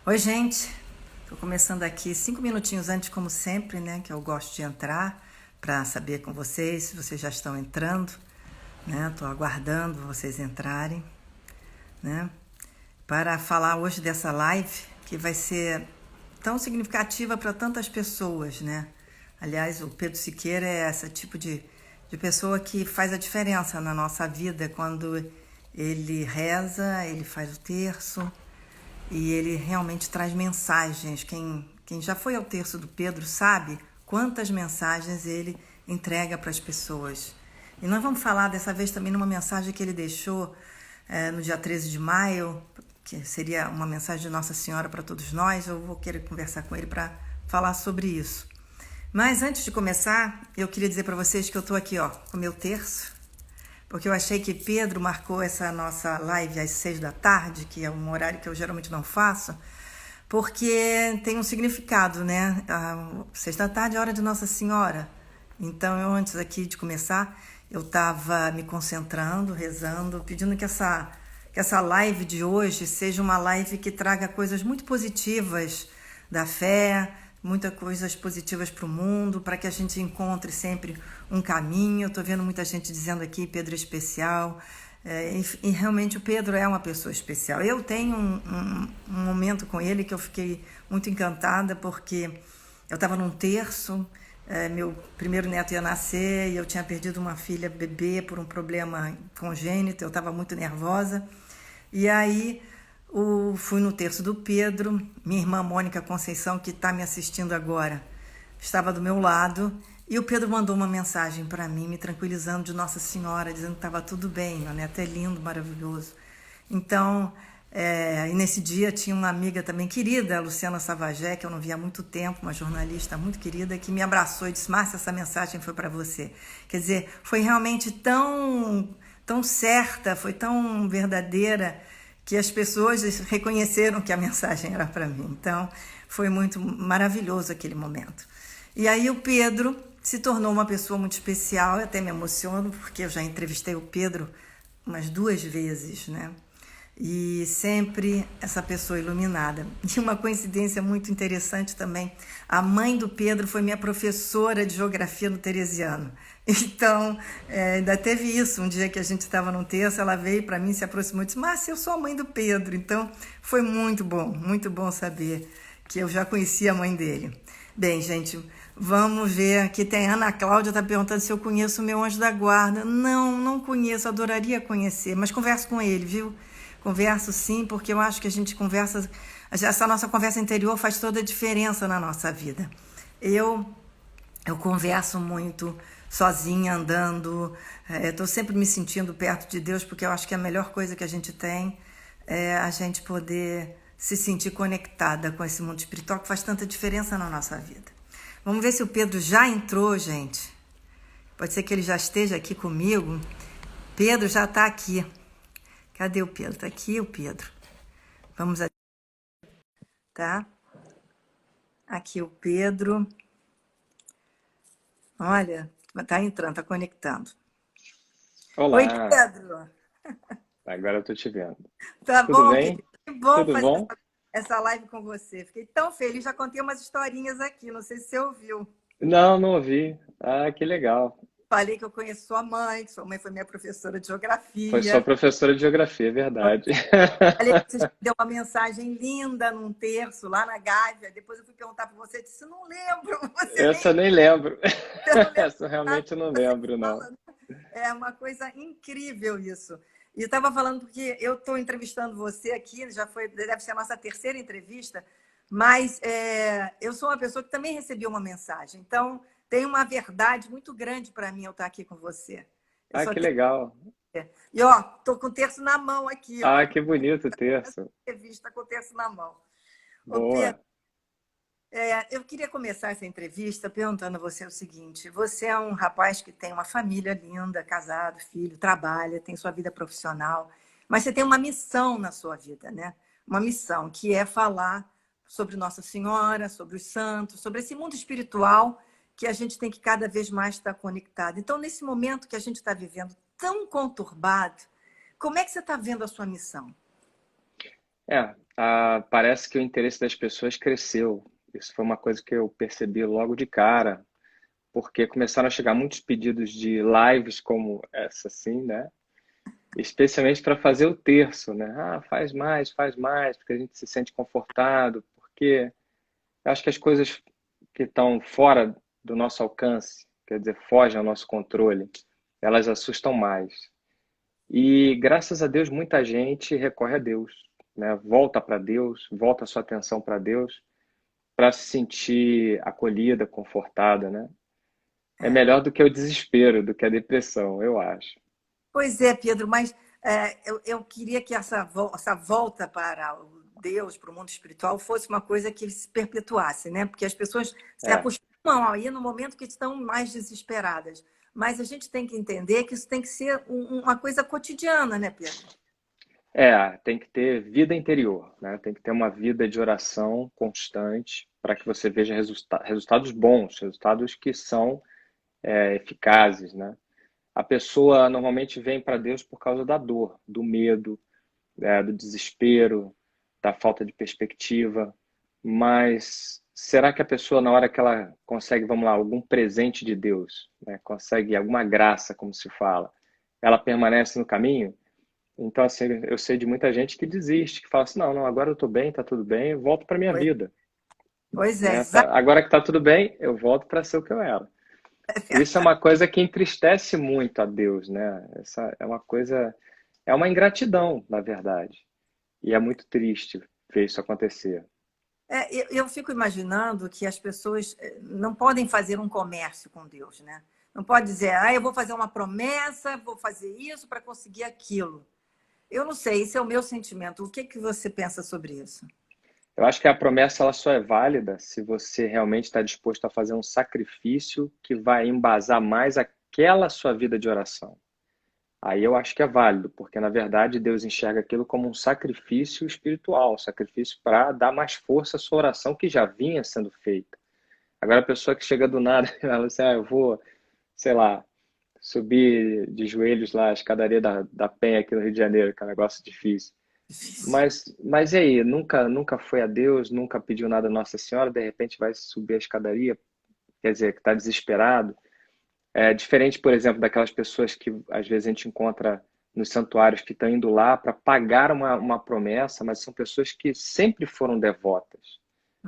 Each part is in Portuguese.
Oi, gente. Estou começando aqui 5 minutinhos antes, como sempre, né? Que eu gosto de entrar para saber com vocês se vocês já estão entrando, né? Estou aguardando vocês entrarem, né? Para falar hoje dessa live que vai ser tão significativa para tantas pessoas, né? Aliás, o Pedro Siqueira é esse tipo de pessoa que faz a diferença na nossa vida quando ele reza, ele faz o terço. E ele realmente traz mensagens. Quem já foi ao terço do Pedro sabe quantas mensagens ele entrega para as pessoas. E nós vamos falar dessa vez também numa mensagem que ele deixou no dia 13 de maio, que seria uma mensagem de Nossa Senhora para todos nós. Eu vou querer conversar com ele para falar sobre isso. Mas antes de começar, eu queria dizer para vocês que eu estou aqui com o meu terço, porque eu achei que Pedro marcou essa nossa live às 6 da tarde, que é um horário que eu geralmente não faço, porque tem um significado, né? 6 da tarde é a hora de Nossa Senhora. Então, eu antes aqui de começar, eu estava me concentrando, rezando, pedindo que essa live de hoje seja uma live que traga coisas muito positivas da fé, muitas coisas positivas para o mundo, para que a gente encontre sempre um caminho. Estou vendo muita gente dizendo aqui, Pedro é especial, e realmente o Pedro é uma pessoa especial. Eu tenho um momento com ele que eu fiquei muito encantada, porque eu estava num terço, meu primeiro neto ia nascer, e eu tinha perdido uma filha bebê por um problema congênito, eu estava muito nervosa, e aí fui no terço do Pedro. Minha irmã Mônica Conceição, que está me assistindo agora, estava do meu lado, e o Pedro mandou uma mensagem para mim, me tranquilizando de Nossa Senhora, dizendo que estava tudo bem, meu neto é lindo, maravilhoso. Então, e nesse dia tinha uma amiga também querida, a Luciana Savagé, que eu não via há muito tempo, uma jornalista muito querida, que me abraçou e disse: Márcia, essa mensagem foi para você. Quer dizer, foi realmente tão certa, foi tão verdadeira, que as pessoas reconheceram que a mensagem era para mim. Então, foi muito maravilhoso aquele momento. E aí o Pedro se tornou uma pessoa muito especial. Eu até me emociono, porque eu já entrevistei o Pedro umas 2 vezes, né? E sempre essa pessoa iluminada. E uma coincidência muito interessante também, a mãe do Pedro foi minha professora de geografia no Teresiano. Então, ainda teve isso, um dia que a gente estava num terço, ela veio para mim, se aproximou e disse: Márcia, eu sou a mãe do Pedro. Então, foi muito bom saber que eu já conhecia a mãe dele. Bem, gente, vamos ver, aqui tem a Ana Cláudia, está perguntando se eu conheço o meu anjo da guarda. Não conheço, adoraria conhecer, mas converso com ele, viu? Converso sim, porque eu acho que a gente conversa, essa nossa conversa interior faz toda a diferença na nossa vida. Eu converso muito sozinha, andando, estou sempre me sentindo perto de Deus, porque eu acho que a melhor coisa que a gente tem é a gente poder se sentir conectada com esse mundo espiritual, que faz tanta diferença na nossa vida. Vamos ver se o Pedro já entrou, gente. Pode ser que ele já esteja aqui comigo. Pedro já está aqui. Cadê o Pedro? Está aqui o Pedro. Vamos aqui. Tá? Aqui o Pedro. Olha, está entrando, está conectando. Oi, Olá, Pedro. agora eu tô te vendo. Tá Tudo bom, bem? querido? Que bom Tudo fazer bom? essa live com você. Fiquei tão feliz. Já contei umas historinhas aqui, não sei se você ouviu. Não, não ouvi. Ah, que legal. Falei que eu conheço sua mãe, que sua mãe foi minha professora de Foi sua geografia. professora de geografia, é verdade. Falei que você deu uma mensagem linda num terço lá na Gávea. Depois eu fui perguntar para você, disse: não lembro, Essa eu nem lembro. você não lembra Essa eu nada realmente eu não que você lembro, não. fala. É uma coisa incrível isso. E eu estava falando porque eu estou entrevistando você aqui, já foi, deve ser a nossa terceira entrevista, mas eu sou uma pessoa que também recebeu uma mensagem. Então, tem uma verdade muito grande para mim eu estar aqui com você. Eu Ah, só que tenho. legal. E, ó, estou com o terço na mão aqui, ó. Ah, que bonito o terço. Entrevista com o terço na mão. Ô, Pedro, Boa. eu queria começar essa entrevista perguntando a você o seguinte: você é um rapaz que tem uma família linda, casado, filho, trabalha, tem sua vida profissional, mas você tem uma missão na sua vida, né? Uma missão que é falar sobre Nossa Senhora, sobre os santos, sobre esse mundo espiritual que a gente tem que cada vez mais estar conectado. Então, nesse momento que a gente está vivendo tão conturbado, como é que você está vendo a sua missão? Parece que o interesse das pessoas cresceu. Isso foi uma coisa que eu percebi logo de cara, porque começaram a chegar muitos pedidos de lives como essa, assim, né? Especialmente para fazer o terço, né? Faz mais, porque a gente se sente confortado, porque eu acho que as coisas que estão fora do nosso alcance, quer dizer, fogem ao nosso controle, elas assustam mais. E graças a Deus, muita gente recorre a Deus, né? Volta para Deus, volta a sua atenção para Deus, para se sentir acolhida, confortada, né? É É. melhor do que o desespero, do que a depressão, eu acho. Pois é, Pedro, mas eu queria que essa volta para o Deus, para o mundo espiritual, fosse uma coisa que se perpetuasse, né? Porque as pessoas se É, acostumam aí no momento que estão mais desesperadas. Mas a gente tem que entender que isso tem que ser uma coisa cotidiana, né, Pedro? tem que ter vida interior, né? Tem que ter uma vida de oração constante para que você veja resultados bons, resultados que são eficazes, né? A pessoa normalmente vem para Deus por causa da dor, do medo, do desespero, da falta de perspectiva. Mas será que a pessoa, na hora que ela consegue, vamos lá, algum presente de Deus, né? Consegue alguma graça, como se fala, ela permanece no caminho? Então, assim, eu sei de muita gente que desiste, que fala assim, não, agora eu estou bem, está tudo bem, eu volto para minha Pois, vida, pois é, né? Agora que está tudo bem, eu volto para ser o que eu era. Isso é uma coisa que entristece muito a Deus, né? Essa é uma coisa, é uma ingratidão, na verdade. E é muito triste ver isso acontecer. eu fico imaginando que as pessoas não podem fazer um comércio com Deus, né? Não pode dizer, eu vou fazer uma promessa, vou fazer isso para conseguir aquilo. Eu não sei, esse é o meu sentimento. O que que você pensa sobre isso? Eu acho que a promessa ela só é válida se você realmente está disposto a fazer um sacrifício que vai embasar mais aquela sua vida de oração. Aí eu acho que é válido, porque na verdade Deus enxerga aquilo como um sacrifício espiritual, um sacrifício para dar mais força à sua oração que já vinha sendo feita. Agora a pessoa que chega do nada e fala assim, eu vou, sei lá, subir de joelhos lá a escadaria da Penha aqui no Rio de Janeiro, que é um negócio difícil. Difícil. Mas e aí? Nunca foi a Deus, nunca pediu nada a Nossa Senhora, de repente vai subir a escadaria, quer dizer, que está desesperado. É diferente, por exemplo, daquelas pessoas que às vezes a gente encontra nos santuários que estão indo lá para pagar uma promessa, mas são pessoas que sempre foram devotas,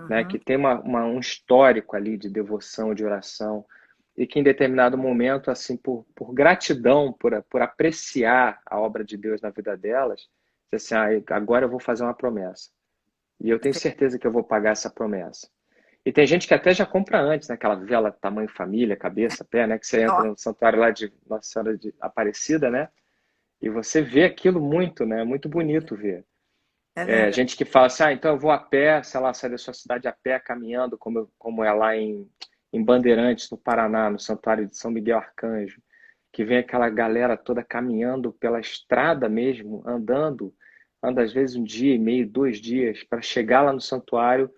né? Que Uhum. tem um histórico ali de devoção, de oração, e que em determinado momento, assim, por gratidão, por apreciar a obra de Deus na vida delas, diz assim, agora eu vou fazer uma promessa. E eu tenho certeza que eu vou pagar essa promessa. E tem gente que até já compra antes, né? Aquela vela tamanho família, cabeça, pé, né? Que você Ó, entra no santuário lá de Nossa Senhora de Aparecida, né? E você vê aquilo muito, né? Muito bonito ver. é verdade. Gente que fala assim, então eu vou a pé, sei lá, sai da sua cidade a pé, caminhando, como é lá em Bandeirantes, no Paraná, no Santuário de São Miguel Arcanjo, que vem aquela galera toda caminhando pela estrada mesmo, andando, anda às vezes um dia e meio, 2 dias, para chegar lá no santuário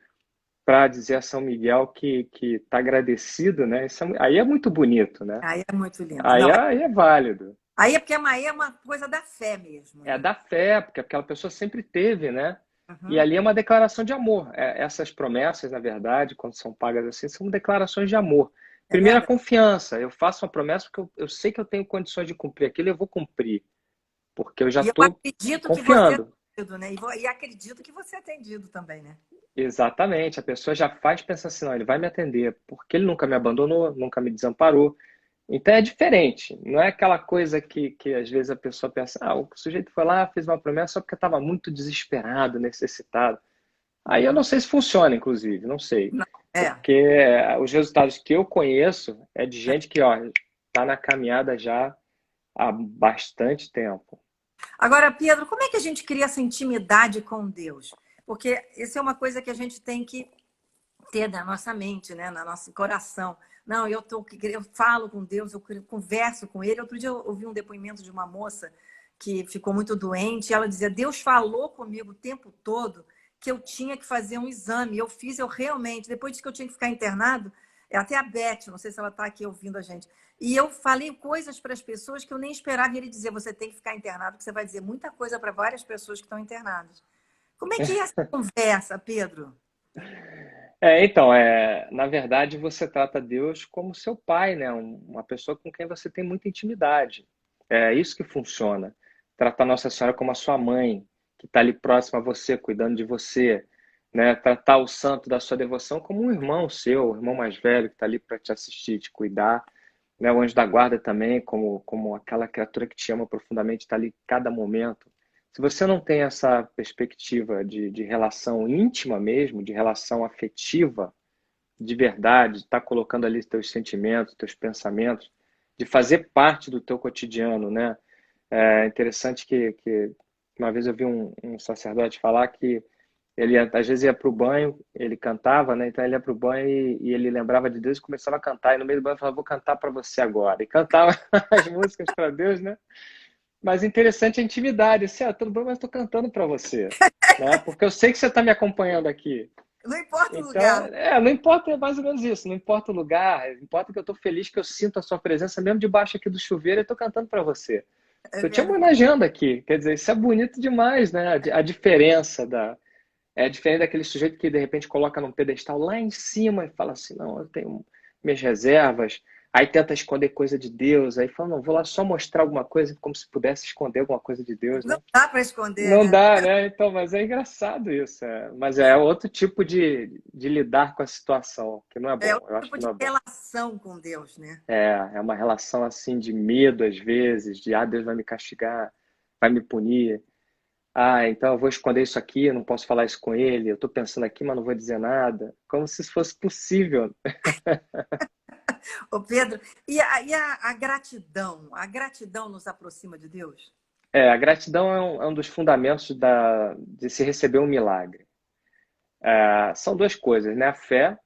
para dizer a São Miguel que está agradecido, né? Aí é muito bonito, né? Aí é muito lindo. Aí, Não, aí é válido. aí é porque aí é uma coisa da fé mesmo, É né? da fé, porque aquela pessoa sempre teve, né? E Uhum. ali é uma declaração de amor. Essas promessas, na verdade, quando são pagas assim, são declarações de amor. É Primeiro, a verdade. confiança. Eu faço uma promessa porque eu sei que eu tenho condições de cumprir aquilo e eu vou cumprir, porque eu já E eu estou acredito que você é confiando. atendido, né? E acredito que você é atendido também, né? Exatamente. A pessoa já faz pensar assim, não, ele vai me atender, porque ele nunca me abandonou, nunca me desamparou. Então é diferente, não é aquela coisa que às vezes a pessoa pensa, o sujeito foi lá, fez uma promessa só porque estava muito desesperado, necessitado. Aí eu Uhum. não sei se funciona, inclusive, não sei. Não, é. Porque os resultados que eu conheço é de gente que, ó, tá na caminhada já há bastante tempo. Agora, Pedro, como é que a gente cria essa intimidade com Deus? Porque isso é uma coisa que a gente tem que ter na nossa mente, né? No nosso coração. Não, eu falo com Deus, eu converso com Ele. Outro dia eu ouvi um depoimento de uma moça que ficou muito doente. E ela dizia: Deus falou comigo o tempo todo que eu tinha que fazer um exame. Eu fiz, eu realmente. Depois disse que eu tinha que ficar internado. É até a Beth, não sei se ela está aqui ouvindo a gente. E eu falei coisas para as pessoas que eu nem esperava ele dizer. Você tem que ficar internado, porque você vai dizer muita coisa para várias pessoas que estão internadas. Como é que é essa conversa, Pedro? Na verdade, você trata Deus como seu pai, né? Uma pessoa com quem você tem muita intimidade. É isso que funciona. Tratar Nossa Senhora como a sua mãe, que está ali próxima a você, cuidando de você, né? Tratar o santo da sua devoção como um irmão seu, um irmão mais velho que está ali para te assistir, te cuidar, né? O anjo da guarda também, como aquela criatura que te ama profundamente, está ali cada momento. Se você não tem essa perspectiva de relação íntima mesmo, de relação afetiva, de verdade, de estar colocando ali teus sentimentos, teus pensamentos, de fazer parte do teu cotidiano, né? É interessante que uma vez eu vi um sacerdote falar que ele às vezes ia para o banho, ele cantava, né? Então ele ia para o banho e ele lembrava de Deus e começava a cantar. E no meio do banho falava, vou cantar para você agora. E cantava as músicas para Deus, né? Mas interessante a intimidade. Assim, tudo bem, mas estou cantando para você, né? Porque eu sei que você está me acompanhando aqui. Não importa o Então, lugar. não importa, é mais ou menos isso. Não importa o lugar, importa que eu estou feliz, que eu sinto a sua presença, mesmo debaixo aqui do chuveiro, eu estou cantando para você. É Estou te verdade. homenageando aqui. Quer dizer, isso é bonito demais, né? A diferença é diferente daquele sujeito que de repente coloca num pedestal lá em cima e fala assim, não, eu tenho minhas reservas, aí tenta esconder coisa de Deus, aí fala, não, vou lá só mostrar alguma coisa, como se pudesse esconder alguma coisa de Deus, Não né? dá para esconder, Não né? dá, né? Então, mas é engraçado isso. Mas é outro tipo de lidar com a situação, que não é É bom. outro Eu acho tipo que de não é bom. relação com Deus, né? É uma relação assim de medo às vezes, de Deus vai me castigar, vai me punir. Então eu vou esconder isso aqui, eu não posso falar isso com ele. Eu estou pensando aqui, mas não vou dizer nada. Como se isso fosse possível. Ô, Pedro, e a gratidão? A gratidão nos aproxima de Deus? A gratidão é um dos fundamentos de se receber um milagre. São duas coisas, né? A fé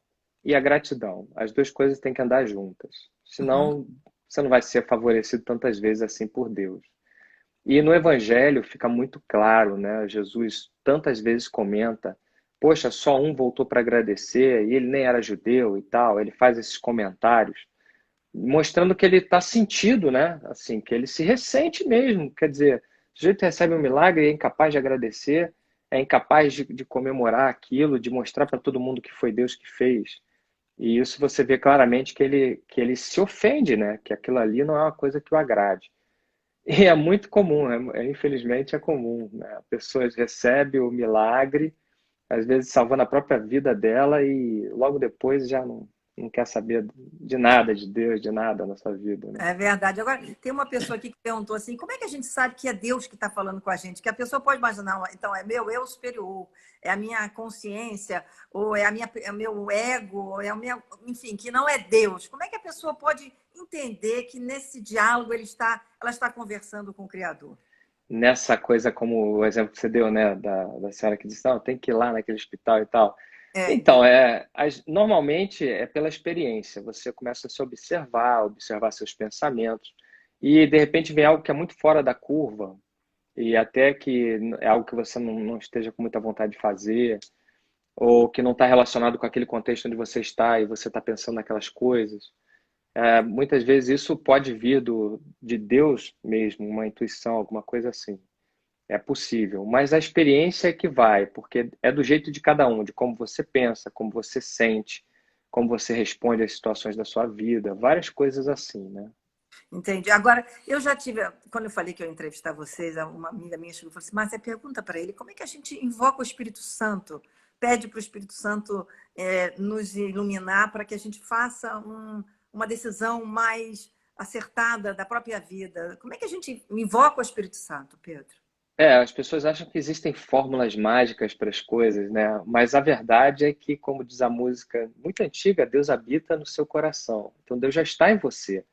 e a gratidão. As duas coisas têm que andar juntas. Uhum. Senão, você não vai ser favorecido tantas vezes assim por Deus. E no Evangelho fica muito claro, né? Jesus tantas vezes comenta: poxa, só um voltou para agradecer e ele nem era judeu e tal. Ele faz esses comentários, mostrando que ele está sentido, né? Assim, que ele se ressente mesmo. Quer dizer, o sujeito recebe um milagre e é incapaz de agradecer, é incapaz de comemorar aquilo, de mostrar para todo mundo que foi Deus que fez. E isso você vê claramente que ele se ofende, né? Que aquilo ali não é uma coisa que o agrade. E é muito comum, infelizmente é comum, né? A pessoa recebe o milagre, às vezes salvando a própria vida dela e logo depois já não quer saber de nada de Deus, de nada na sua vida, né? É verdade. Agora, tem uma pessoa aqui que perguntou assim: como é que a gente sabe que é Deus que está falando com a gente? Que a pessoa pode imaginar, então, é meu eu superior, é a minha consciência, ou é o meu ego, ou é o meu. Enfim, que não é Deus. Como é que a pessoa pode entender que nesse diálogo ela está conversando com o Criador? Nessa coisa como o exemplo que você deu, né, da senhora que disse, não, tem que ir lá naquele hospital e tal. É. Então, normalmente é pela experiência. Você começa a se observar, observar seus pensamentos, e de repente vem algo que é muito fora da curva, e até que é algo que você não esteja com muita vontade de fazer, ou que não está relacionado com aquele contexto onde você está e você está pensando naquelas coisas. Muitas vezes isso pode vir de Deus mesmo, uma intuição, alguma coisa assim. É possível, mas a experiência é que vai, porque é do jeito de cada um, de como você pensa, como você sente, como você responde às situações da sua vida, várias coisas assim, né? Entendi. Agora, eu já tive, quando eu falei que eu ia entrevistar vocês, uma amiga minha chegou e falou assim: mas você pergunta para ele como é que a gente invoca o Espírito Santo, pede para o Espírito Santo nos iluminar para que a gente faça uma decisão mais acertada da própria vida. Como é que a gente invoca o Espírito Santo, Pedro? As pessoas acham que existem fórmulas mágicas para as coisas, né? Mas a verdade é que, como diz a música muito antiga, Deus habita no seu coração. Então Deus já está em você.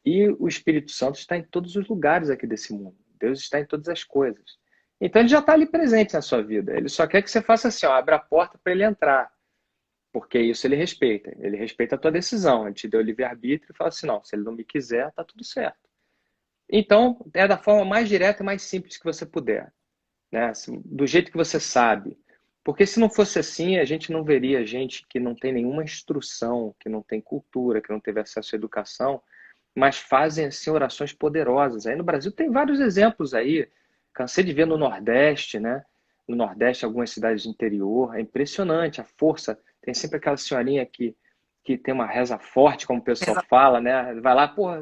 E o Espírito Santo está em todos os lugares aqui desse mundo. Deus está em todas as coisas. Então ele já está ali presente na sua vida. Ele só quer que você faça assim, ó, abra a porta para ele entrar. Porque isso ele respeita. Ele respeita a tua decisão. Ele te deu livre-arbítrio e fala assim, não, se ele não me quiser, tá tudo certo. Então, é da forma mais direta e mais simples que você puder, né? Assim, do jeito que você sabe. Porque se não fosse assim, a gente não veria gente que não tem nenhuma instrução, que não tem cultura, que não teve acesso à educação, mas fazem assim orações poderosas. Aí no Brasil tem vários exemplos aí. Cansei de ver no Nordeste, né? no Nordeste, algumas cidades de interior. É impressionante a força. Tem sempre aquela senhorinha que tem uma reza forte, como o pessoal Exa- fala, né? Vai lá, porra,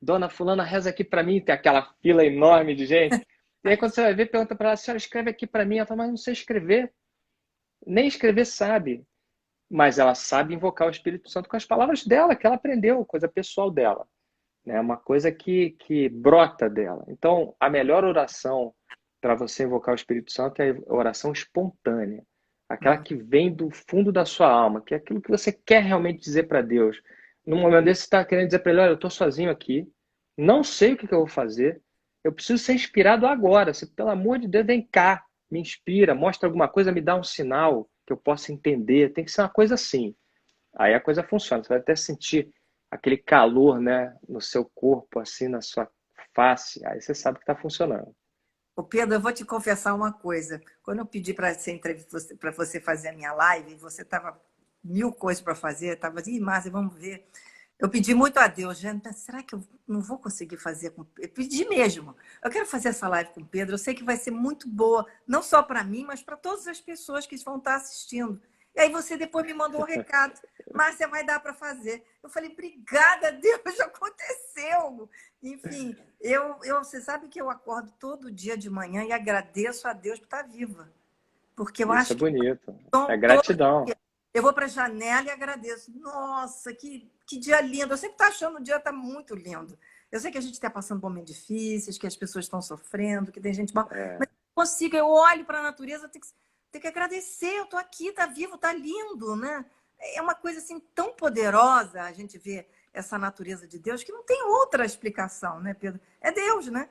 dona fulana reza aqui para mim, tem aquela fila enorme de gente. E aí quando você vai ver, pergunta para ela, a senhora escreve aqui para mim. Ela fala, mas não sei escrever. Nem escrever sabe. Mas ela sabe invocar o Espírito Santo com as palavras dela, que ela aprendeu, coisa pessoal dela, né? Uma coisa que brota dela. Então, a melhor oração para você invocar o Espírito Santo é a oração espontânea, aquela Hum. que vem do fundo da sua alma, que é aquilo que você quer realmente dizer para Deus. Num momento desse, você está querendo dizer para ele: olha, eu estou sozinho aqui, não sei o que eu vou fazer, eu preciso ser inspirado agora. Se, pelo amor de Deus, vem cá, me inspira, mostra alguma coisa, me dá um sinal que eu possa entender. Tem que ser uma coisa assim. Aí a coisa funciona. Você vai até sentir aquele calor, né, no seu corpo, assim, na sua face. Aí você sabe que está funcionando. Ô Pedro, eu vou te confessar uma coisa. Quando eu pedi para você fazer a minha live, você estava mil coisas para fazer, estava assim, Márcia, vamos ver. Eu pedi muito a Deus, gente, será que eu não vou conseguir fazer com. Eu pedi mesmo. Eu quero fazer essa live com o Pedro. Eu sei que vai ser muito boa, não só para mim, mas para todas as pessoas que vão estar assistindo. E aí você depois me mandou um recado. Márcia, vai dar para fazer. Eu falei, obrigada, Deus, já aconteceu. Enfim, você sabe que eu acordo todo dia de manhã e agradeço a Deus por estar viva. Porque eu Isso é acho que bonito. É todo gratidão. eu vou para a janela e agradeço. Nossa, que dia lindo. Eu sempre estou achando o dia está muito lindo. Eu sei que a gente está passando momentos difíceis, que as pessoas estão sofrendo, que tem gente mal. Mas É, eu consigo, eu olho para a natureza, tenho que agradecer. Eu estou aqui, está vivo, está lindo, né? É uma coisa assim tão poderosa a gente ver essa natureza de Deus que não tem outra explicação, né, Pedro? É Deus, né?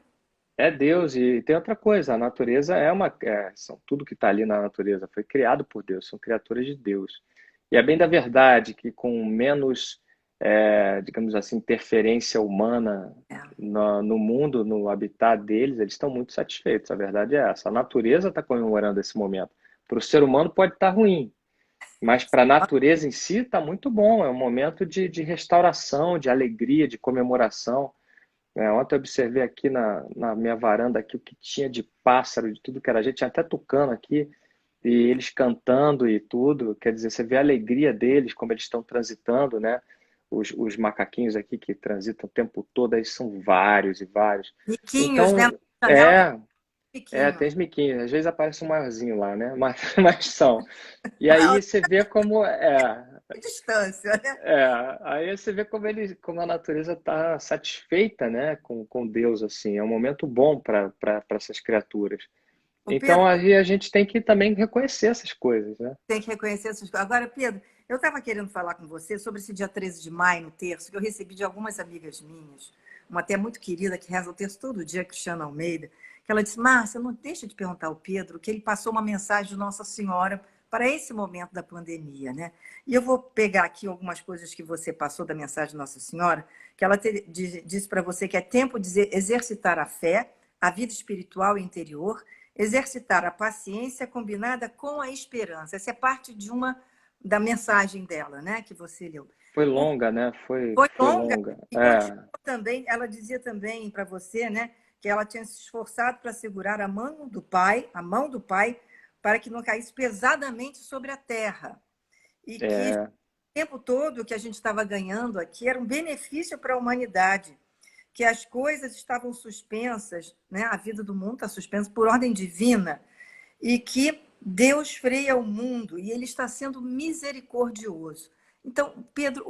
é Deus. E tem outra coisa, a natureza são tudo que está ali na natureza foi criado por Deus, são criaturas de Deus. E é bem da verdade que com menos, digamos assim, interferência humana É. no mundo, no habitat deles, eles estão muito satisfeitos. A verdade é essa. A natureza está comemorando esse momento. Para o ser humano pode estar ruim, mas para a natureza em si está muito bom. É um momento de restauração, de alegria, de comemoração. Ontem eu observei aqui na minha varanda aqui o que tinha de pássaro, de tudo que era gente, tinha até tucano aqui, e eles cantando e tudo. Quer dizer, você vê a alegria deles, como eles estão transitando, né? Os macaquinhos aqui que transitam o tempo todo, aí são vários e vários. Miquinhos, né? Então, Na janela tem tem miquinho. os miquinhos. Às vezes aparece um maiorzinho lá, né? Mas são. E aí você vê como Distância, né? aí você vê como a natureza está satisfeita, né, com Deus, assim. É um momento bom para essas criaturas. O Pedro Então aí a gente tem que também reconhecer essas coisas, né? tem que reconhecer essas coisas. Agora, Pedro, eu estava querendo falar com você sobre esse dia 13 de maio, no terço, que eu recebi de algumas amigas minhas, uma até muito querida, que reza o terço todo dia, Cristiana Almeida, que ela disse, Márcia, não deixa de perguntar ao Pedro que ele passou uma mensagem de Nossa Senhora para esse momento da pandemia, né? E eu vou pegar aqui algumas coisas que você passou da mensagem de Nossa Senhora, que ela disse para você que é tempo de exercitar a fé, a vida espiritual e interior, exercitar a paciência combinada com a esperança. Essa é parte de uma da mensagem dela, né, que você leu. Foi longa, né? Foi, Foi foi longa longa. e continua também. Ela dizia também para você, né, que ela tinha se esforçado para segurar a mão do pai, para que não caísse pesadamente sobre a terra e que o É, tempo todo que a gente estava ganhando aqui era um benefício para a humanidade, que as coisas estavam suspensas, né? A vida do mundo está suspensa por ordem divina, e que Deus freia o mundo e ele está sendo misericordioso. Então, Pedro,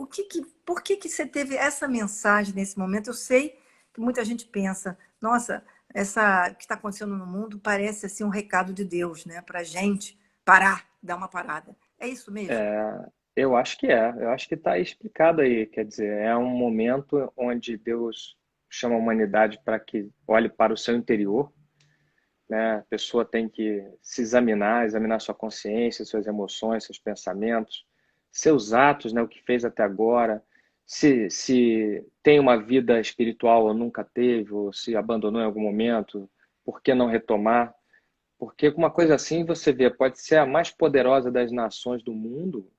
por que você teve essa mensagem nesse momento? Eu sei que muita gente pensa, nossa, essa que está acontecendo no mundo parece assim um recado de Deus, né, para a gente parar, dar uma parada. É isso mesmo? eu acho que é. Eu acho que está explicado aí. Quer dizer, é um momento onde Deus chama a humanidade para que olhe para o seu interior, né? A pessoa tem que se examinar sua consciência, suas emoções, seus pensamentos, seus atos, né? O que fez até agora, se tem uma vida espiritual ou nunca teve, ou se abandonou em algum momento, por que não retomar? Porque com uma coisa assim você vê, pode ser a mais poderosa das nações do mundo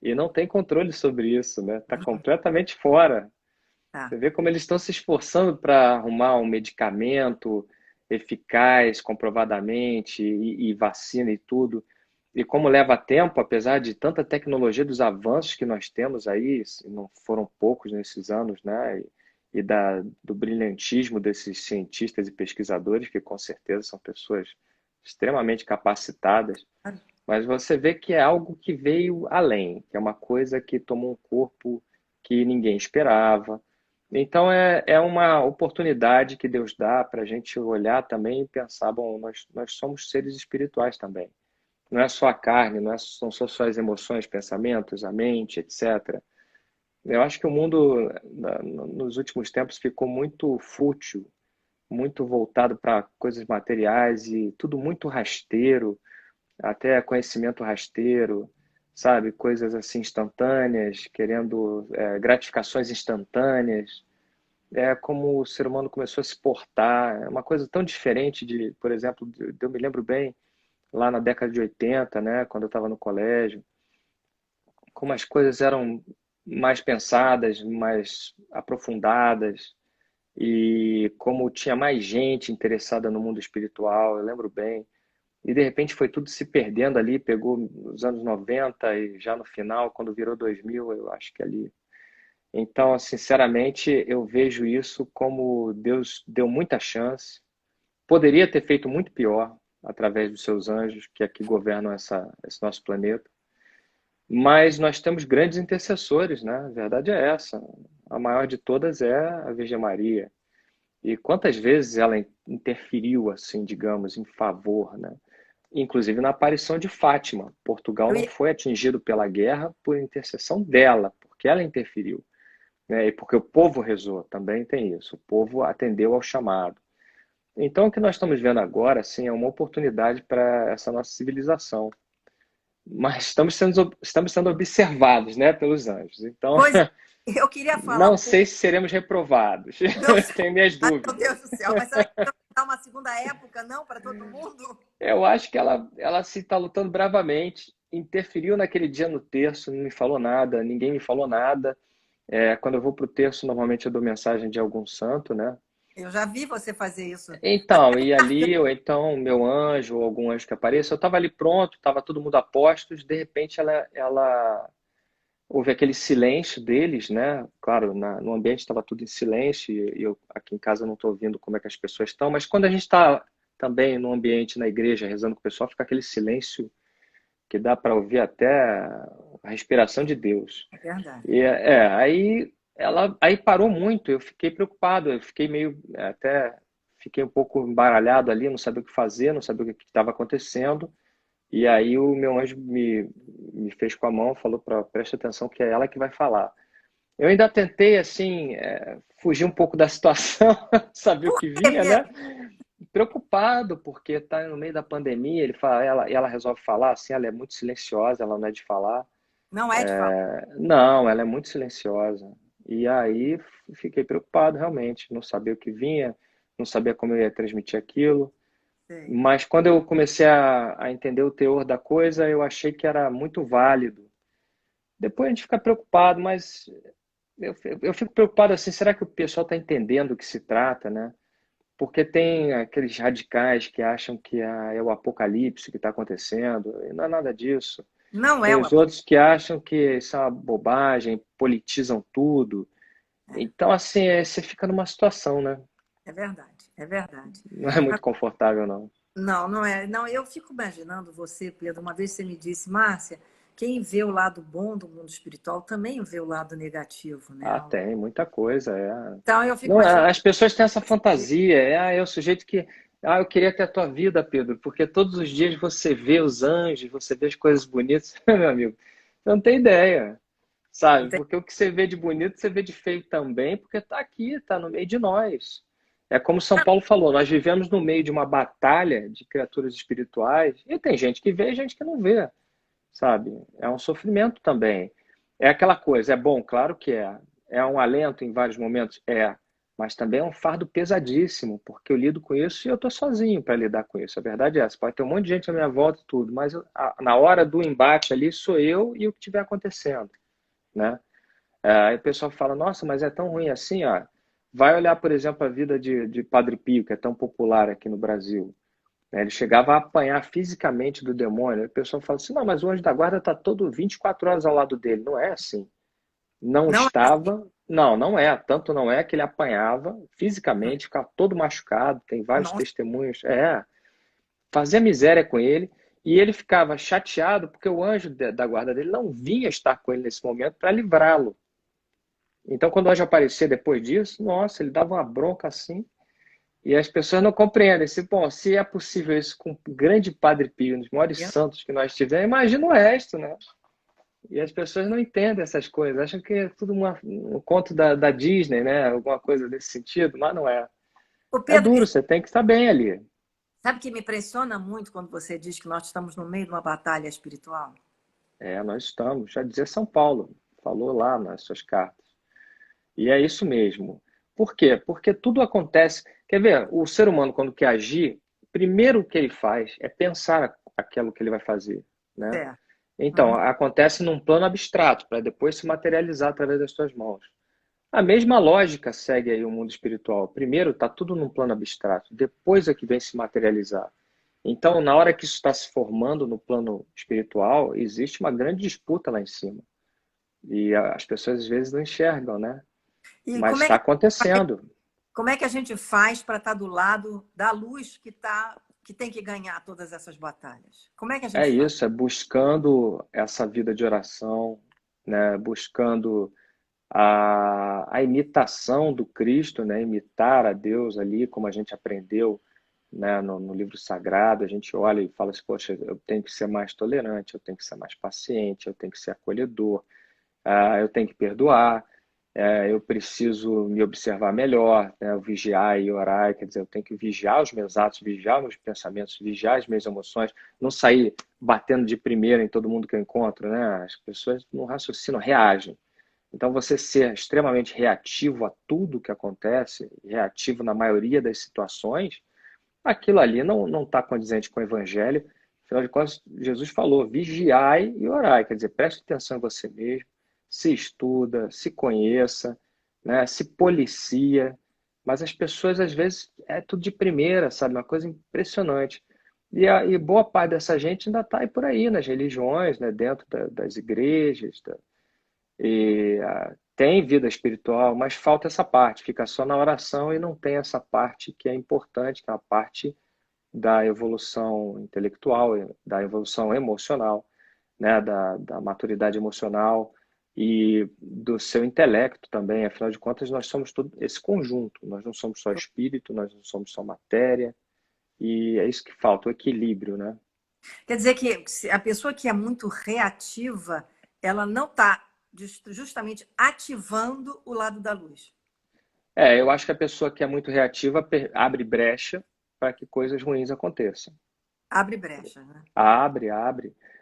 e não tem controle sobre isso, né? Está completamente fora. Tá. Você vê como eles estão se esforçando para arrumar um medicamento, eficaz, comprovadamente, e vacina e tudo. E como leva tempo, apesar de tanta tecnologia, dos avanços que nós temos aí, não foram poucos nesses anos, né? Do brilhantismo desses cientistas e pesquisadores, que com certeza são pessoas extremamente capacitadas, mas você vê que é algo que veio além, que é uma coisa que tomou um corpo que ninguém esperava. Então é uma oportunidade que Deus dá para a gente olhar também e pensar, bom, nós somos seres espirituais também. Não é só a carne, não são só as emoções, pensamentos, a mente, etc. Eu acho que o mundo, nos últimos tempos, ficou muito fútil, muito voltado para coisas materiais e tudo muito rasteiro, até conhecimento rasteiro, sabe? Coisas assim instantâneas, querendo gratificações instantâneas. É como o ser humano começou a se portar. É uma coisa tão diferente de, por exemplo, eu me lembro bem, lá na década de 80, né, quando eu estava no colégio, como as coisas eram mais pensadas, mais aprofundadas, e como tinha mais gente interessada no mundo espiritual, eu lembro bem. E de repente foi tudo se perdendo ali, pegou os anos 90 e já no final, quando virou 2000, eu acho que ali. Então, sinceramente, eu vejo isso como Deus deu muita chance. Poderia ter feito muito pior através dos seus anjos, que aqui governam esse nosso planeta. Mas nós temos grandes intercessores, né? A verdade é essa. A maior de todas é a Virgem Maria. E quantas vezes ela interferiu, assim, digamos, em favor, né? Inclusive na aparição de Fátima. Portugal Eu não ia, foi atingido pela guerra por intercessão dela, porque ela interferiu, né? E porque o povo rezou, também tem isso. O povo atendeu ao chamado. Então, o que nós estamos vendo agora, assim, é uma oportunidade para essa nossa civilização. Mas estamos sendo observados, né, pelos anjos. Então, pois é, eu queria falar não um pouco. sei se seremos reprovados. Não sei. Tenho minhas Ai, meu dúvidas. Deus do céu, mas será que vai dar uma segunda época, não, para todo mundo? Eu acho que ela se está lutando bravamente, interferiu naquele dia no terço, não me falou nada, ninguém me falou nada. Quando eu vou para o terço, normalmente eu dou mensagem de algum santo, né? Eu já vi você fazer isso. Então, e ali, ou então meu anjo, ou algum anjo que apareça, eu estava ali pronto, estava todo mundo a postos, de repente ela houve aquele silêncio deles, né? Claro, no ambiente estava tudo em silêncio, e eu aqui em casa não estou ouvindo como é que as pessoas estão, mas quando a gente está também no ambiente, na igreja, rezando com o pessoal, fica aquele silêncio que dá para ouvir até a respiração de Deus. É verdade. E aí ela aí parou muito, eu fiquei preocupado, eu fiquei meio até fiquei um pouco embaralhado ali, não sabia o que fazer, não sabia o que estava acontecendo. E aí o meu anjo me fez com a mão, falou para preste atenção que é ela que vai falar. Eu ainda tentei assim fugir um pouco da situação, saber o Por que quê, vinha, né? Pedro? Preocupado porque está no meio da pandemia. Ele fala, ela resolve falar assim, ela é muito silenciosa, ela não é de falar. Não é de falar. Não, ela é muito silenciosa. E aí fiquei preocupado realmente, não sabia o que vinha, não sabia como eu ia transmitir aquilo. Sei. Mas quando eu comecei a entender o teor da coisa, eu achei que era muito válido. Depois a gente fica preocupado, mas eu fico preocupado assim, será que o pessoal está entendendo o que se trata, né? Porque tem aqueles radicais que acham que é o apocalipse que está acontecendo, e não é nada disso. Não é Tem o os apocalipse. outros que acham que isso é uma bobagem, politizam tudo. Então, assim, você fica numa situação, né? É verdade, é verdade. Não é muito confortável, não. Não, não é. Não, eu fico imaginando você, Pedro. Uma vez você me disse, Márcia, quem vê o lado bom do mundo espiritual também vê o lado negativo, né? Ah, tem muita coisa. Então eu fico Não, imaginando as pessoas têm essa você. fantasia. É o sujeito que. Ah, eu queria ter a tua vida, Pedro, porque todos os dias você vê os anjos, você vê as coisas bonitas. Meu amigo, você não tem ideia, Não sabe? tem... Porque o que você vê de bonito, você vê de feio também, porque está aqui, está no meio de nós. É como São Paulo falou, nós vivemos no meio de uma batalha de criaturas espirituais, e tem gente que vê e gente que não vê, sabe? É um sofrimento também. É aquela coisa, é bom, claro que é. É um alento em vários momentos? É. Mas também é um fardo pesadíssimo, porque eu lido com isso e eu estou sozinho para lidar com isso. A verdade é essa. Pode ter um monte de gente à minha volta e tudo, mas na hora do embate ali sou eu e o que estiver acontecendo, né? Aí o pessoal fala, nossa, mas é tão ruim assim, ó. Vai olhar, por exemplo, a vida de Padre Pio, que é tão popular aqui no Brasil, né? Ele chegava a apanhar fisicamente do demônio. A pessoa fala assim, não, mas o anjo da guarda está todo 24 horas ao lado dele. Não é assim. Não Não é assim. estava. Não, não é. Tanto não é que ele apanhava fisicamente, ficava todo machucado. Tem vários Nossa, testemunhos. Fazia miséria com ele. E ele ficava chateado porque o anjo da guarda dele não vinha estar com ele nesse momento para livrá-lo. Então, quando o anjo aparecia depois disso, nossa, ele dava uma bronca assim. E as pessoas não compreendem. Bom, se é possível isso com o grande Padre Pio, um dos maiores santos que nós tivemos, imagina o resto, né? E as pessoas não entendem essas coisas, acham que é tudo um conto da Disney, né? Alguma coisa desse sentido, mas não é. ô É Pedro, duro, você tem que estar bem ali. sabe que me impressiona muito quando você diz que nós estamos no meio de uma batalha espiritual? Nós estamos, já dizia São Paulo, falou lá nas suas cartas. E é isso mesmo. Por quê? Porque tudo acontece. Quer ver, o ser humano, quando quer agir, primeiro o que ele faz é pensar aquilo que ele vai fazer, né? É. Então, Uhum. acontece num plano abstrato, para depois se materializar através das suas mãos. A mesma lógica segue aí o mundo espiritual. Primeiro está tudo num plano abstrato, depois é que vem se materializar. Então, na hora que isso está se formando no plano espiritual, existe uma grande disputa lá em cima. E as pessoas às vezes não enxergam, né? E Mas está acontecendo. como é que a gente faz para estar do lado da luz que tem que ganhar todas essas batalhas? Como é que a É gente faz? isso, é buscando essa vida de oração, né? Buscando a imitação do Cristo, né? Imitar a Deus ali, como a gente aprendeu, né? No livro sagrado, a gente olha e fala assim, poxa, eu tenho que ser mais tolerante, eu tenho que ser mais paciente, eu tenho que ser acolhedor, eu tenho que perdoar, eu preciso me observar melhor, né? Vigiar e orar, quer dizer, eu tenho que vigiar os meus atos, vigiar os meus pensamentos, vigiar as minhas emoções, não sair batendo de primeira em todo mundo que eu encontro, né? As pessoas não raciocinam, reagem. Então, você ser extremamente reativo a tudo que acontece, reativo na maioria das situações, aquilo ali não está condizente com o evangelho. Afinal de contas, Jesus falou: vigiai e orai, quer dizer, preste atenção em você mesmo, se estuda, se conheça, né, se policia. Mas as pessoas, às vezes, é tudo de primeira, sabe? Uma coisa impressionante. E boa parte dessa gente ainda está aí por aí, nas religiões, né, dentro das igrejas, tem vida espiritual, mas falta essa parte, fica só na oração e não tem essa parte que é importante, que é a parte da evolução intelectual, da evolução emocional, né, da maturidade emocional e do seu intelecto também. Afinal de contas, nós somos todo esse conjunto. Nós não somos só espírito, nós não somos só matéria. E é isso que falta, o equilíbrio, né? Quer dizer que a pessoa que é muito reativa, ela não está justamente ativando o lado da luz. Eu acho que a pessoa que é muito reativa abre brecha para que coisas ruins aconteçam. Abre brecha, né? Abre,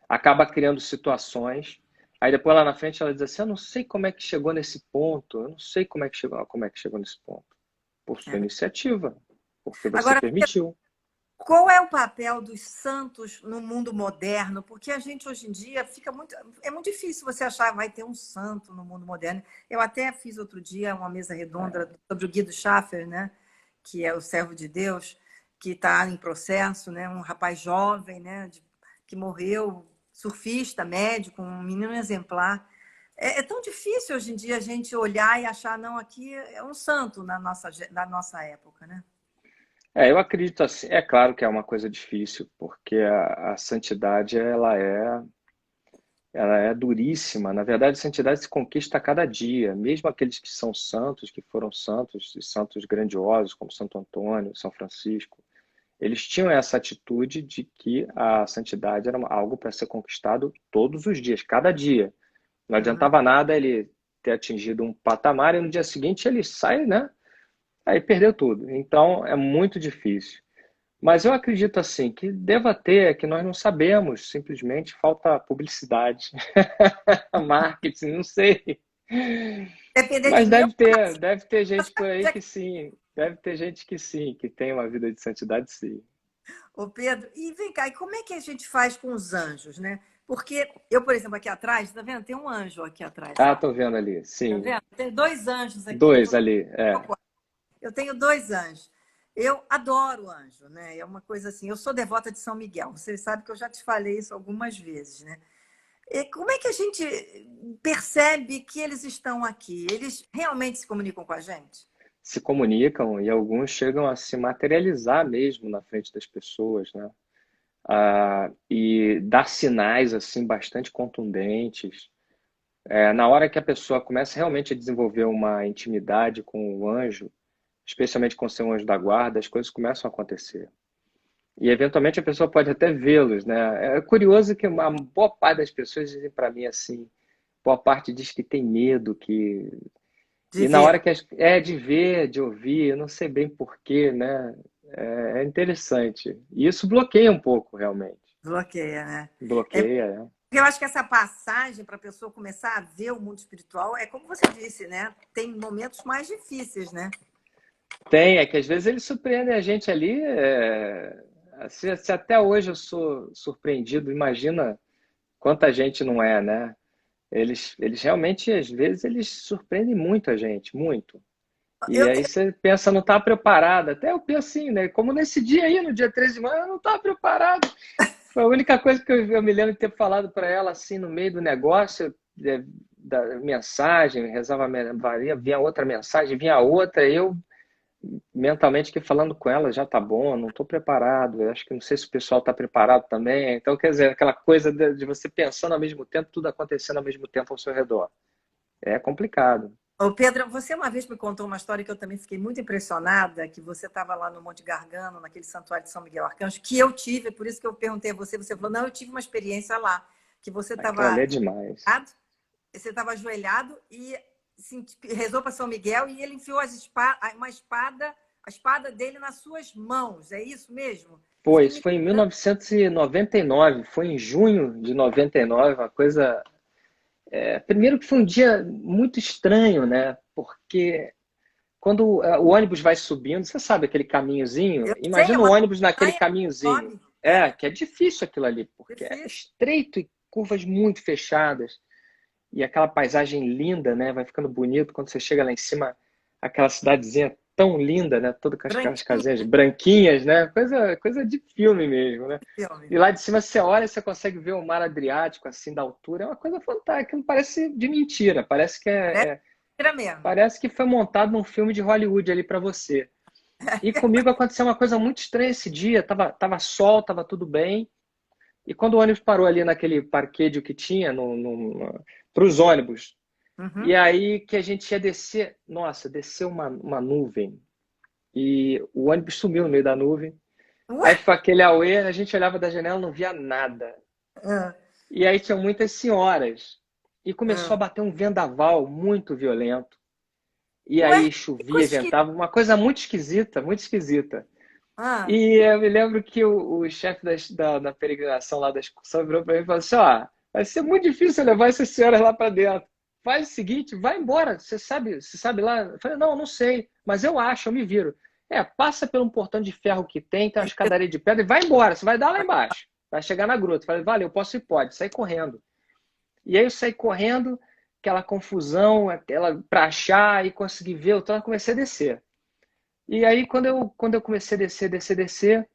acaba criando situações. Aí depois lá na frente ela diz assim: eu não sei como é que chegou nesse ponto, eu não sei como é que chegou nesse ponto. Por sua É. iniciativa, porque você Agora, permitiu. qual é o papel dos santos no mundo moderno? Porque a gente hoje em dia fica muito. É muito difícil você achar que vai ter um santo no mundo moderno. Eu até fiz outro dia uma mesa redonda sobre o Guido Schaffer, né? Que é o servo de Deus, que está em processo, né? Um rapaz jovem, né? Que morreu, surfista, médico, um menino exemplar. É tão difícil hoje em dia a gente olhar e achar, não, aqui é um santo na nossa época, né? Eu acredito assim, é claro que é uma coisa difícil, porque a santidade ela é duríssima. Na verdade, a santidade se conquista a cada dia. Mesmo aqueles que são santos, que foram santos, e santos grandiosos, como Santo Antônio, São Francisco, eles tinham essa atitude de que a santidade era algo para ser conquistado todos os dias, cada dia. Não Uhum. adiantava nada ele ter atingido um patamar e no dia seguinte ele sai, né? Aí perdeu tudo. Então é muito difícil. Mas eu acredito assim que deva ter, que nós não sabemos, simplesmente falta publicidade, marketing, não sei. Depender de Mas mim, deve ter gente por aí eu que sim, deve ter gente que sim, que tem uma vida de santidade, sim. Ô Pedro, e vem cá, e como é que a gente faz com os anjos, né? Porque eu, por exemplo, aqui atrás, tá vendo? Tem um anjo aqui atrás, ó. Tô vendo ali, Tá sim. vendo? Tem dois anjos aqui que Dois estão. ali, é. Eu tenho dois anjos. Eu adoro anjo, né? É uma coisa assim. Eu sou devota de São Miguel. Você sabe que eu já te falei isso algumas vezes, né? E como é que a gente percebe que eles estão aqui? Eles realmente se comunicam com a gente? Se comunicam e alguns chegam a se materializar mesmo na frente das pessoas, né? E dar sinais assim bastante contundentes. Na hora que a pessoa começa realmente a desenvolver uma intimidade com o anjo, especialmente com o seu anjo da guarda, as coisas começam a acontecer. E eventualmente a pessoa pode até vê-los, né? É curioso que uma boa parte das pessoas dizem para mim assim, boa parte diz que tem medo, que De e na ver. hora que é de ver, de ouvir, eu não sei bem porquê, né? É interessante. E isso bloqueia um pouco, realmente. Bloqueia, né? É, Bloqueia, é. eu acho que essa passagem para a pessoa começar a ver o mundo espiritual é como você disse, né? Tem momentos mais difíceis, né? Tem, é que às vezes eles surpreendem a gente ali. Se até hoje eu sou surpreendido, imagina quanta gente não é, né? Eles realmente, às vezes, eles surpreendem muito a gente, muito. E Eu, aí você pensa, não está preparado. Até eu penso assim, né? Como nesse dia aí, no dia 13 de maio, eu não estava preparado. Foi a única coisa que eu me lembro de ter falado para ela, assim, no meio do negócio, da mensagem, rezava, vinha outra mensagem, vinha outra, eu mentalmente que falando com ela, já tá bom, não estou preparado, eu acho que não sei se o pessoal está preparado também. Então, quer dizer, aquela coisa de você pensando ao mesmo tempo, tudo acontecendo ao mesmo tempo ao seu redor. É complicado. Ô Pedro, você uma vez me contou uma história que eu também fiquei muito impressionada, que você estava lá no Monte Gargano, naquele santuário de São Miguel Arcanjo, que eu tive, por isso que eu perguntei a você, você falou, não, eu tive uma experiência lá, que você Aquilo ali estava é demais. ajoelhado e assim, rezou para São Miguel e ele enfiou a espada dele nas suas mãos, é isso mesmo? Eu Pô, fiquei isso me foi em 1999, foi em junho de 99, uma coisa. Primeiro que foi um dia muito estranho, né? Porque quando o ônibus vai subindo, você sabe aquele caminhozinho? eu sei, é Imagina o uma ônibus naquele montanha caminhozinho. enorme, Que é difícil aquilo ali, porque é difícil. estreito e curvas muito fechadas. E aquela paisagem linda, né? Vai ficando bonito quando você chega lá em cima, aquela cidadezinha tão linda, né? Todas com aquelas Branquinho casinhas branquinhas, né? Coisa de filme mesmo, né? filme. E lá de cima você olha e você consegue ver o mar Adriático assim da altura. É uma coisa fantástica, não parece de mentira, Parece mentira mesmo. parece que foi montado num filme de Hollywood ali para você. E comigo aconteceu uma coisa muito estranha esse dia. Tava sol, tava tudo bem. E quando o ônibus parou ali naquele parqueio que tinha para os ônibus, e Uhum. aí que a gente ia descer, nossa, desceu uma nuvem. E o ônibus sumiu no meio da nuvem. Ué? Aí foi aquele auê, a gente olhava da janela e não via nada. Ah, E aí tinha muitas senhoras. E começou a ah. bater um vendaval muito violento. E Ué? aí Que chovia, coisa esquisita. ventava, uma coisa muito esquisita, muito esquisita. Ah, E eu me lembro que o chefe da peregrinação lá da excursão virou para mim e falou assim: ó, vai ser muito difícil levar essas senhoras lá para dentro. Faz o seguinte, vai embora. Você sabe lá? Eu falei, não, não sei, mas eu acho, eu me viro. Passa por um portão de ferro que tem uma escadaria de pedra e vai embora, você vai dar lá embaixo. Vai chegar na gruta. Eu falei, valeu, posso ir, pode, sair correndo. E aí eu saí correndo, aquela confusão, aquela para achar e conseguir ver, então eu comecei a descer. E aí, quando eu comecei a descer,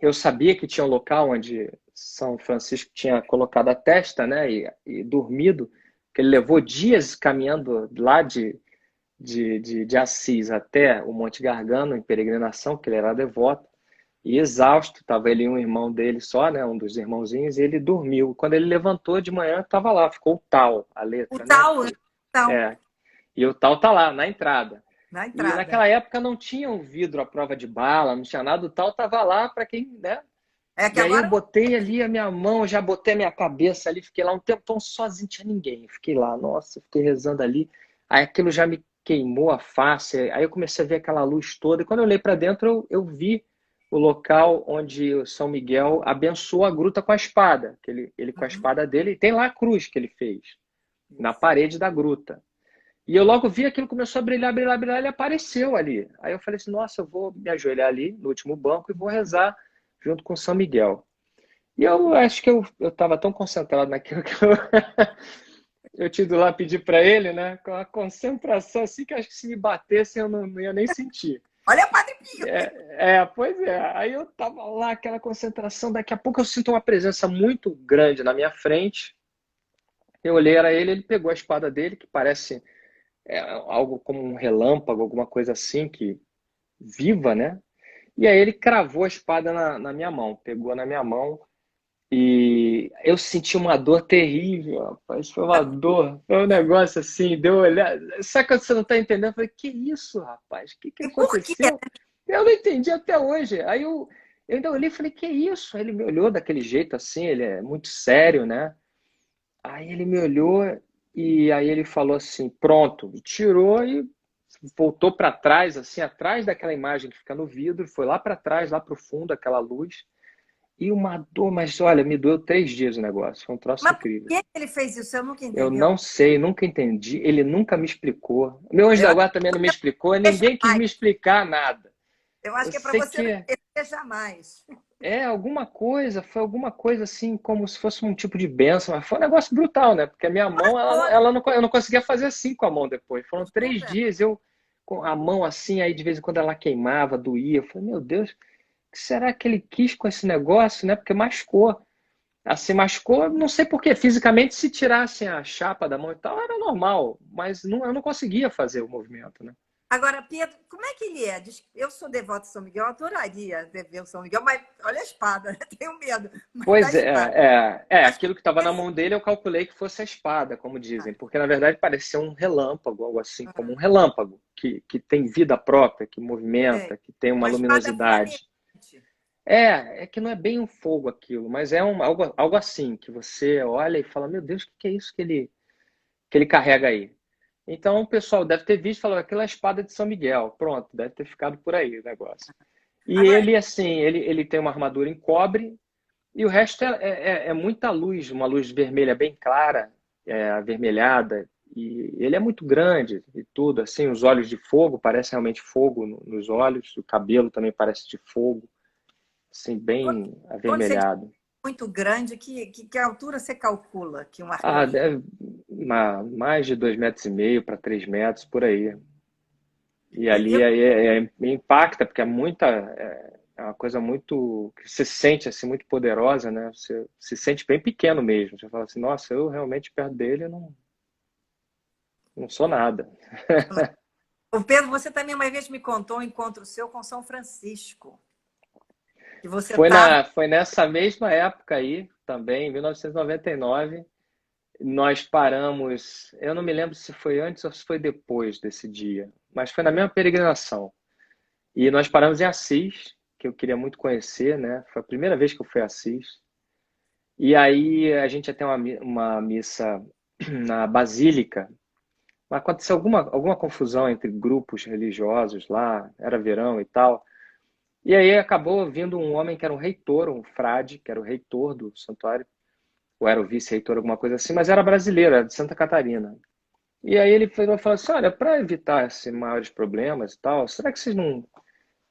eu sabia que tinha um local onde São Francisco tinha colocado a testa, né, e dormido, que ele levou dias caminhando lá de Assis até o Monte Gargano, em peregrinação, que ele era devoto, e exausto, estava ele e um irmão dele só, né, um dos irmãozinhos, e ele dormiu. Quando ele levantou de manhã, estava lá, ficou o tal, a o letra, né, tal, né? O tal, é, e o tal tá lá, na entrada. na E entrada. naquela época não tinha um vidro à prova de bala, não tinha nada, o tal tava lá para quem, né? É que E aí eu agora botei ali a minha mão, já botei a minha cabeça ali, fiquei lá um tempão sozinho, não tinha ninguém. Eu fiquei lá, nossa, fiquei rezando ali. Aí aquilo já me queimou a face, aí eu comecei a ver aquela luz toda. E quando eu olhei para dentro, eu vi o local onde o São Miguel abençoou a gruta com a espada, que ele com a uhum, espada dele, e tem lá a cruz que ele fez, na isso. parede da gruta. E eu logo vi aquilo começou a brilhar, brilhar, brilhar, ele apareceu ali. Aí eu falei assim, nossa, eu vou me ajoelhar ali no último banco e vou rezar junto com São Miguel. E eu acho que eu estava tão concentrado naquilo que eu tinha ido lá pedir para ele, né? Com a concentração assim que acho que se me batesse eu não ia nem sentir. Olha, Padre Pio! Pois é. Aí eu tava lá, aquela concentração, daqui a pouco eu sinto uma presença muito grande na minha frente. Eu olhei, era ele, ele pegou a espada dele, que parece algo como um relâmpago, alguma coisa assim, que viva, né? E aí ele cravou a espada na minha mão, pegou na minha mão e eu senti uma dor terrível, rapaz. Foi uma dor, foi um negócio assim, deu olhar. Sabe quando você não tá entendendo? Eu falei, que isso, rapaz? O que que E por quê? aconteceu? Eu não entendi até hoje. Aí eu ainda olhei e falei, que isso? Aí ele me olhou daquele jeito assim, ele é muito sério, né? Aí ele me olhou e aí ele falou assim, pronto, e tirou e voltou para trás, assim, atrás daquela imagem que fica no vidro, foi lá para trás, lá para o fundo, aquela luz. E uma dor, mas olha, me doeu 3 dias o negócio. Foi um troço Mas por incrível. que ele fez isso? Eu nunca Eu entendeu. não sei, nunca entendi. Ele nunca me explicou. Meu anjo Eu da acho guarda também não me explicou. que é Ninguém quis jamais. me explicar nada. Eu acho Eu que é para sei você não que esquecer jamais. alguma coisa, foi alguma coisa assim, como se fosse um tipo de bênção. Mas foi um negócio brutal, né? Porque a minha mão, eu não conseguia fazer assim com a mão depois. Foram 3 dias eu com a mão assim, aí de vez em quando ela queimava, doía. Eu falei, meu Deus, o que será que ele quis com esse negócio, né? Porque machucou. Assim, machucou, não sei por quê. Fisicamente, se tirassem a chapa da mão e tal, era normal, mas não, eu não conseguia fazer o movimento, né? Agora, Pedro, como é que ele é? Eu sou devota de São Miguel, eu adoraria ver o São Miguel, mas olha a espada, né? Tenho medo, mas da Pois espada. Mas aquilo que estava na mão dele eu calculei que fosse a espada, como dizem, porque na verdade parecia um relâmpago, algo assim, como um relâmpago, que tem vida própria, que movimenta, que tem uma uma espada luminosidade. flamejante. É que não é bem um fogo aquilo, mas é algo assim, que você olha e fala, meu Deus, o que é isso que ele carrega aí? Então o pessoal deve ter visto e falou, aquela é a espada de São Miguel. Pronto, deve ter ficado por aí o negócio. E Agora, ele, assim, ele tem uma armadura em cobre e o resto é muita luz, uma luz vermelha bem clara, avermelhada. E ele é muito grande e tudo, assim, os olhos de fogo, parece realmente fogo nos olhos, o cabelo também parece de fogo, assim, quando, bem quando você diz avermelhado. muito grande, que altura você calcula que um Ah, arco-íris? deve mais de 2,5 metros para 3 metros, por aí. E ali Eu, impacta, porque é uma coisa muito, que você se sente assim, muito poderosa, né? Você se sente bem pequeno mesmo. Você fala assim, nossa, eu realmente perto dele não sou nada. o Pedro, você também uma vez me contou um encontro seu com São Francisco, que você estava. Foi nessa mesma época aí, também, em 1999, nós paramos, eu não me lembro se foi antes ou se foi depois desse dia, mas foi na mesma peregrinação. E nós paramos em Assis, que eu queria muito conhecer, né? Foi a primeira vez que eu fui a Assis. E aí a gente ia ter uma missa na Basílica. Mas aconteceu alguma confusão entre grupos religiosos lá, era verão e tal. E aí acabou vindo um homem que era um reitor, um frade, que era o reitor do santuário, ou era o vice-reitor, alguma coisa assim, mas era brasileiro, era de Santa Catarina. E aí ele falou assim, olha, para evitar esses maiores problemas e tal, será que vocês não...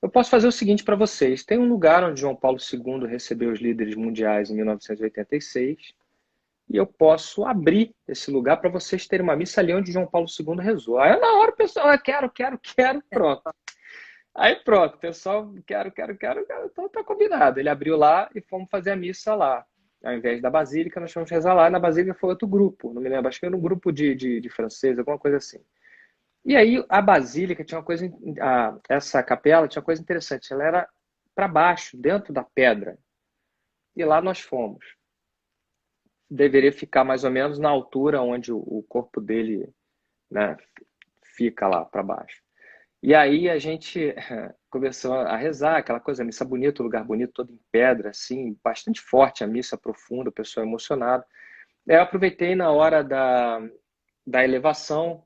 Eu posso fazer o seguinte para vocês. Tem um lugar onde João Paulo II recebeu os líderes mundiais em 1986, e eu posso abrir esse lugar para vocês terem uma missa ali onde João Paulo II rezou. Aí na hora o pessoal, quero, pronto. Aí pronto, pessoal, quero, então tá combinado. Ele abriu lá e fomos fazer a missa lá. Ao invés da Basílica, nós fomos rezar lá. Na Basílica foi outro grupo, não me lembro, acho que era um grupo de francês, alguma coisa assim. E aí a Basílica tinha uma coisa, essa capela tinha uma coisa interessante, ela era para baixo, dentro da pedra. E lá nós fomos. Deveria ficar mais ou menos na altura onde o corpo dele, né, fica lá para baixo. E aí a gente começou a rezar, aquela coisa, a missa bonita, o lugar bonito, todo em pedra, assim, bastante forte a missa, profunda, o pessoal emocionado. Eu aproveitei na hora da elevação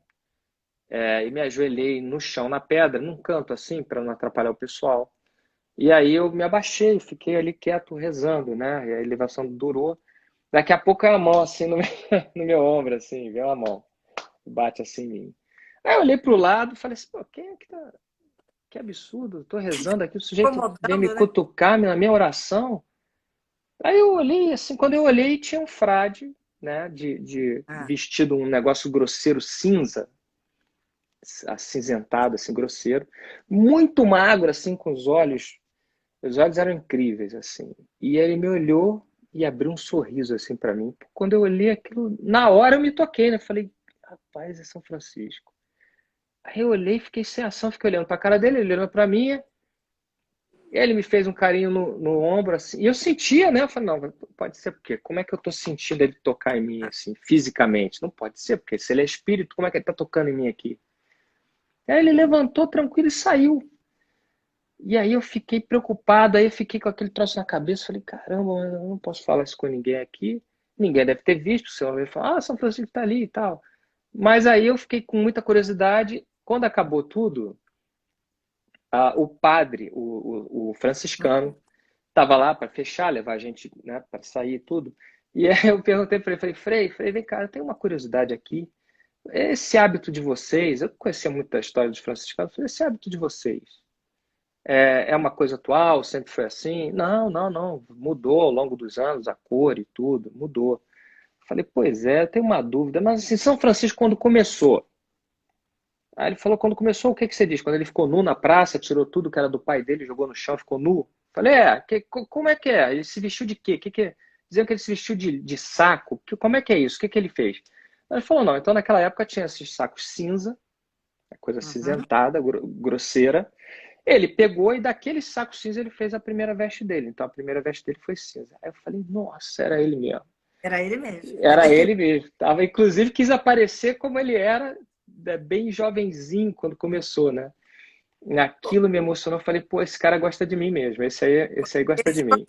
e me ajoelhei no chão, na pedra, num canto assim, para não atrapalhar o pessoal. E aí eu me abaixei, fiquei ali quieto rezando, né? E a elevação durou. Daqui a pouco é a mão assim no meu, no meu ombro, assim, veio a mão, bate assim em mim. Aí eu olhei para o lado e falei assim, pô, quem é que tá. Que absurdo, estou rezando aqui, o sujeito vem me Incomodando, né? cutucar na minha oração. Aí eu olhei, assim, quando eu olhei, tinha um frade né? De Ah, vestido um negócio grosseiro cinza, acinzentado, assim, grosseiro. Muito magro, assim, com os olhos eram incríveis, assim. E ele me olhou e abriu um sorriso, assim, para mim. Quando eu olhei aquilo, na hora eu me toquei, né? Falei, rapaz, é São Francisco. Aí eu olhei, fiquei sem ação, fiquei olhando para a cara dele, ele olhando para mim. Ele me fez um carinho no ombro, assim, e eu sentia, né? Eu falei, não, pode ser porque como é que eu tô sentindo ele tocar em mim, assim, fisicamente? Não pode ser, porque se ele é espírito, como é que ele tá tocando em mim aqui? Aí ele levantou tranquilo e saiu. E aí eu fiquei preocupado, aí eu fiquei com aquele troço na cabeça, falei, caramba, eu não posso falar isso com ninguém aqui, ninguém deve ter visto, senão ele falar, São Francisco tá ali e tal. Mas aí eu fiquei com muita curiosidade, quando acabou tudo, o padre, o franciscano, estava lá para fechar, levar a gente, né, para sair e tudo. E aí eu perguntei para ele, Frei, vem cá, eu tenho uma curiosidade aqui. Esse hábito de vocês, eu não conhecia muito da história dos franciscanos, falei, esse hábito de vocês é uma coisa atual, sempre foi assim? Não, mudou ao longo dos anos, a cor e tudo, mudou. Falei, pois é, eu tenho uma dúvida, mas assim, São Francisco quando começou? Aí ele falou, quando começou, o que que você diz? Quando ele ficou nu na praça, tirou tudo que era do pai dele, jogou no chão, ficou nu? Falei, como é que é? Ele se vestiu de quê? Diziam que ele se vestiu de saco. Como é que é isso? O que que ele fez? Aí ele falou, não, então naquela época tinha esses sacos cinza, coisa uhum. acinzentada, grosseira. Ele pegou e daquele saco cinza ele fez a primeira veste dele. Então a primeira veste dele foi cinza. Aí eu falei, nossa, era ele mesmo. Era ele mesmo. Era ele mesmo. Tava, inclusive quis aparecer como ele era, bem jovenzinho quando começou, né? Aquilo me emocionou. Eu falei, pô, esse cara gosta de mim mesmo. Esse aí gosta de Esse- mim.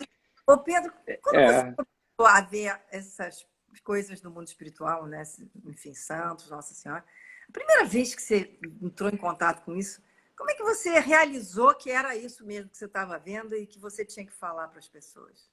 Ô Pedro, quando você É, começou a ver essas coisas do mundo espiritual, né? Enfim, santos, Nossa Senhora, a primeira vez que você entrou em contato com isso, como é que você realizou que era isso mesmo que você estava vendo e que você tinha que falar para as pessoas?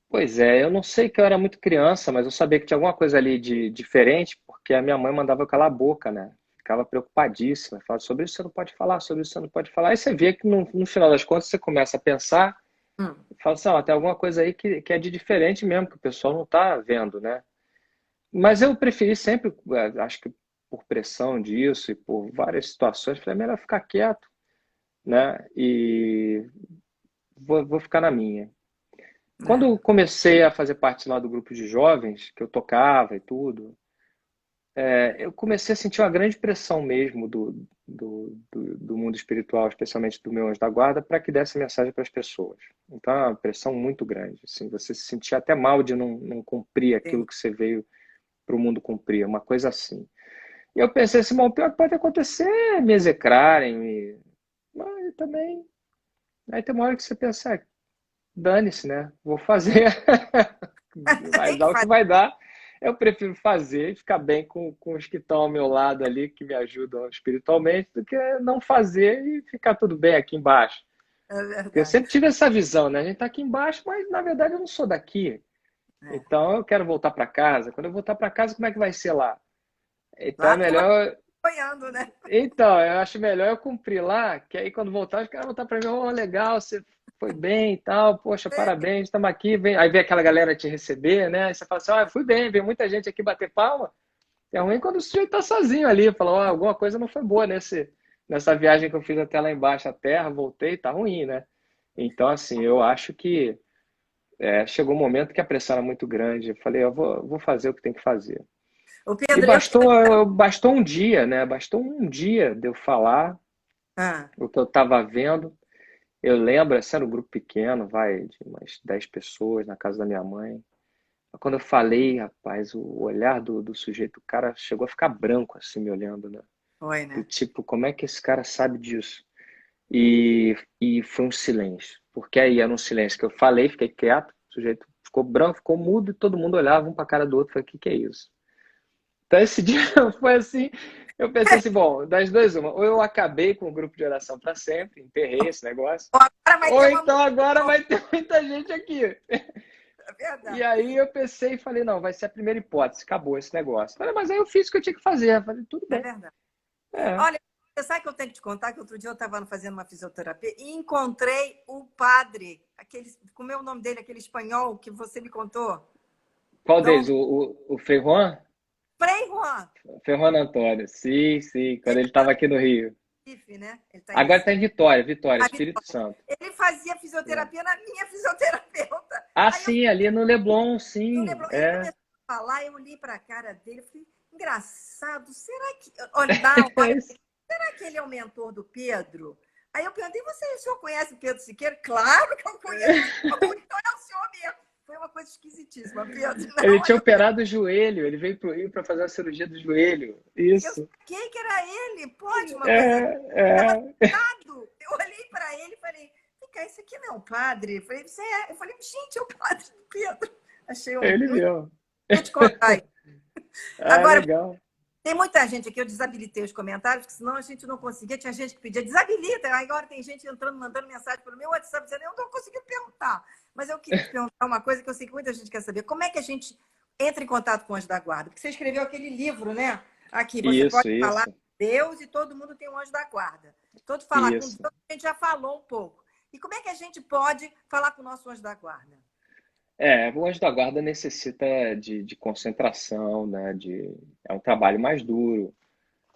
pois é, eu não sei que eu era muito criança, mas eu sabia que tinha alguma coisa ali de diferente, porque a minha mãe mandava eu calar a boca, né? Ficava preocupadíssima, falava, sobre isso você não pode falar, sobre isso você não pode falar. Aí você vê que no final das contas você começa a pensar Hum, e fala assim, ó, tem alguma coisa aí que é de diferente mesmo, que o pessoal não está vendo, né? Mas eu preferi sempre, acho que por pressão disso e por várias situações, falei, é melhor ficar quieto, né? E vou ficar na minha. Quando eu é, comecei a fazer parte lá do grupo de jovens, que eu tocava e tudo, eu comecei a sentir uma grande pressão mesmo do mundo espiritual, especialmente do meu anjo da guarda, para que desse mensagem para as pessoas. Então, é uma pressão muito grande. Assim, você se sentia até mal de não cumprir aquilo tem- que você veio para o mundo cumprir, uma coisa assim. E eu pensei assim, bom, o pior que pode acontecer é me execrarem, mas também. Aí tem uma hora que você pensa, dane-se, né? Vou fazer. Vai tem que dar o que fazer. vai dar. Eu prefiro fazer e ficar bem com os que estão ao meu lado ali, que me ajudam espiritualmente, do que não fazer e ficar tudo bem aqui embaixo. É Porque eu verdade. sempre tive essa visão, né? A gente está aqui embaixo, mas na verdade eu não sou daqui. É. Então eu quero voltar para casa. Quando eu voltar para casa, como é que vai ser lá? Então é Lá tu vai melhor. apoiando, né? Então, eu acho melhor eu cumprir lá, que aí quando voltar, os caras vão estar para mim, oh, legal, você foi bem e tal, poxa, parabéns, estamos aqui. Aí vem aquela galera te receber, né? Aí você fala assim, fui bem, veio muita gente aqui bater palma. É ruim quando o sujeito está sozinho ali, fala, alguma coisa não foi boa nessa viagem que eu fiz até lá embaixo, a terra, voltei, tá ruim, né? Então, assim, eu acho que chegou um momento que a pressão era muito grande. Eu falei, eu vou fazer o que tem que fazer. Ô E Pedro, eu quero. bastou um dia, né? Bastou um dia de eu falar Ah, o que eu estava vendo. Eu lembro, esse era um grupo pequeno, vai, de umas 10 pessoas na casa da minha mãe. Quando eu falei, rapaz, o olhar do sujeito, o cara chegou a ficar branco assim, me olhando, né? foi, Do né? tipo, como é que esse cara sabe disso? E foi um silêncio. Porque aí era um silêncio que eu falei, fiquei quieto, o sujeito ficou branco, ficou mudo e todo mundo olhava um para a cara do outro. Falei, o que é isso? Então esse dia foi assim, eu pensei assim, bom, das duas uma, ou eu acabei com o grupo de oração para sempre, enterrei esse negócio, Agora vai ou ter uma então agora multidão, vai ter muita gente aqui. é E verdade. aí eu pensei e falei, não, vai ser a primeira hipótese, acabou esse negócio. Falei, mas aí eu fiz o que eu tinha que fazer. Eu falei, tudo É bem. verdade. É. Olha, você sabe que eu tenho que te contar que outro dia eu estava fazendo uma fisioterapia e encontrei o padre, aquele, como é o nome dele, aquele espanhol que você me contou? Qual Então, deles? O Frei Juan? Frei Juan, Frei Juan Antônio. Sim, sim, quando ele ele está estava aqui no Rio. em Recife, né? Ele está em Agora Recife. está em Vitória, Vitória, A Espírito Vitória. Santo. Ele fazia É. fisioterapia na minha fisioterapeuta. Ah, Aí eu sim, ali no Leblon, não sim. lembro, ele É. começou a falar, eu olhei para a cara dele, falei, engraçado, será que. Olha, na hora, será que ele é o mentor do Pedro? Aí eu perguntei, o senhor conhece o Pedro Siqueira? Claro que eu conheço. Então é o senhor mesmo. Foi uma coisa esquisitíssima, Pedro. Ele Não, tinha aí eu operado o joelho, ele veio para o Rio para fazer a cirurgia do joelho. Eu Isso. saquei que era ele. Pode uma coisa dessa. Estava É, é. sentado. Eu olhei para ele e falei, vem cá, isso aqui não é o padre? Eu falei, você é? Eu falei, gente, é o padre do Pedro. Achei Ele muito. mesmo. Vou te contar isso. Ah, Agora, legal. tem muita gente aqui, eu desabilitei os comentários, porque senão a gente não conseguia. Tinha gente que pedia, desabilita. Agora tem gente entrando, mandando mensagem pelo meu WhatsApp, dizendo, eu não consegui perguntar. Mas eu queria te perguntar uma coisa que eu sei que muita gente quer saber. Como é que a gente entra em contato com o anjo da guarda? Porque você escreveu aquele livro, né? Aqui, você pode Isso, falar isso, com Deus e todo mundo tem um anjo da guarda. Todo falar com Deus, isso. a gente já falou um pouco. E como é que a gente pode falar com o nosso anjo da guarda? É, o anjo da guarda necessita de concentração, né? É um trabalho mais duro.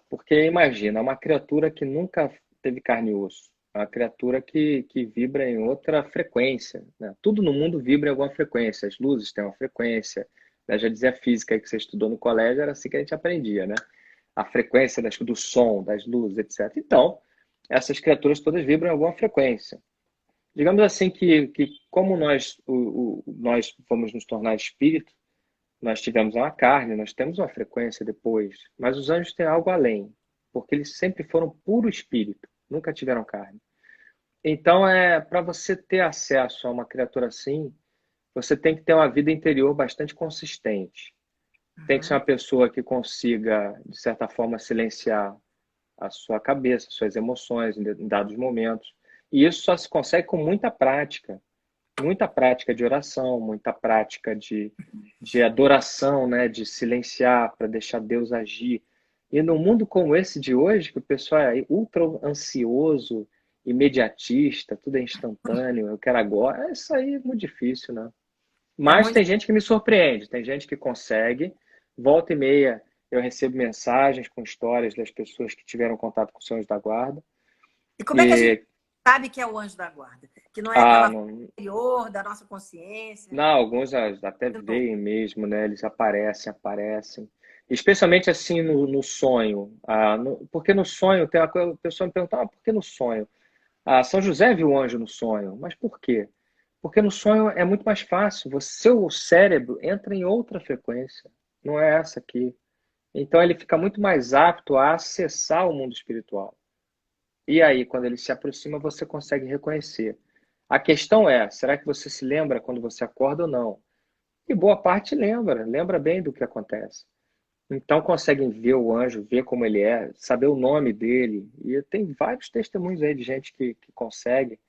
Porque imagina, é uma criatura que nunca teve carne e osso. É uma criatura que vibra em outra frequência, né? Tudo no mundo vibra em alguma frequência. As luzes têm uma frequência. Né? Já dizia a física que você estudou no colégio, era assim que a gente aprendia, né? A frequência do som, das luzes, etc. Então, essas criaturas todas vibram em alguma frequência. Digamos assim que como nós vamos nos tornar espírito, nós tivemos uma carne, nós temos uma frequência depois, mas os anjos têm algo além, porque eles sempre foram puro espírito, nunca tiveram carne. Então, para você ter acesso a uma criatura assim, você tem que ter uma vida interior bastante consistente. Tem que ser uma Uhum. pessoa que consiga, de certa forma, silenciar a sua cabeça, suas emoções em dados momentos. E isso só se consegue com muita prática de oração, muita prática de adoração, né? De silenciar para deixar Deus agir. E num mundo como esse de hoje, que o pessoal é ultra ansioso, imediatista, tudo é instantâneo, eu quero agora, isso aí é muito difícil, né? É Mas muito. tem gente que me surpreende, tem gente que consegue. Volta e meia eu recebo mensagens com histórias das pessoas que tiveram contato com os sonhos da guarda. E como é que a gente E, sabe que é o anjo da guarda? Que não é aquela não, superior da nossa consciência? não, alguns até De novo. veem mesmo, né? Eles aparecem. Especialmente assim no sonho. Porque no sonho, tem uma coisa, a pessoa me pergunta, por que no sonho? São José viu o anjo no sonho, mas por quê? Porque no sonho é muito mais fácil. Seu cérebro entra em outra frequência, não é essa aqui. Então ele fica muito mais apto a acessar o mundo espiritual. E aí, quando ele se aproxima, você consegue reconhecer. A questão é, será que você se lembra quando você acorda ou não? E boa parte lembra bem do que acontece. Então conseguem ver o anjo, ver como ele é, saber o nome dele. E tem vários testemunhos aí de gente que consegue.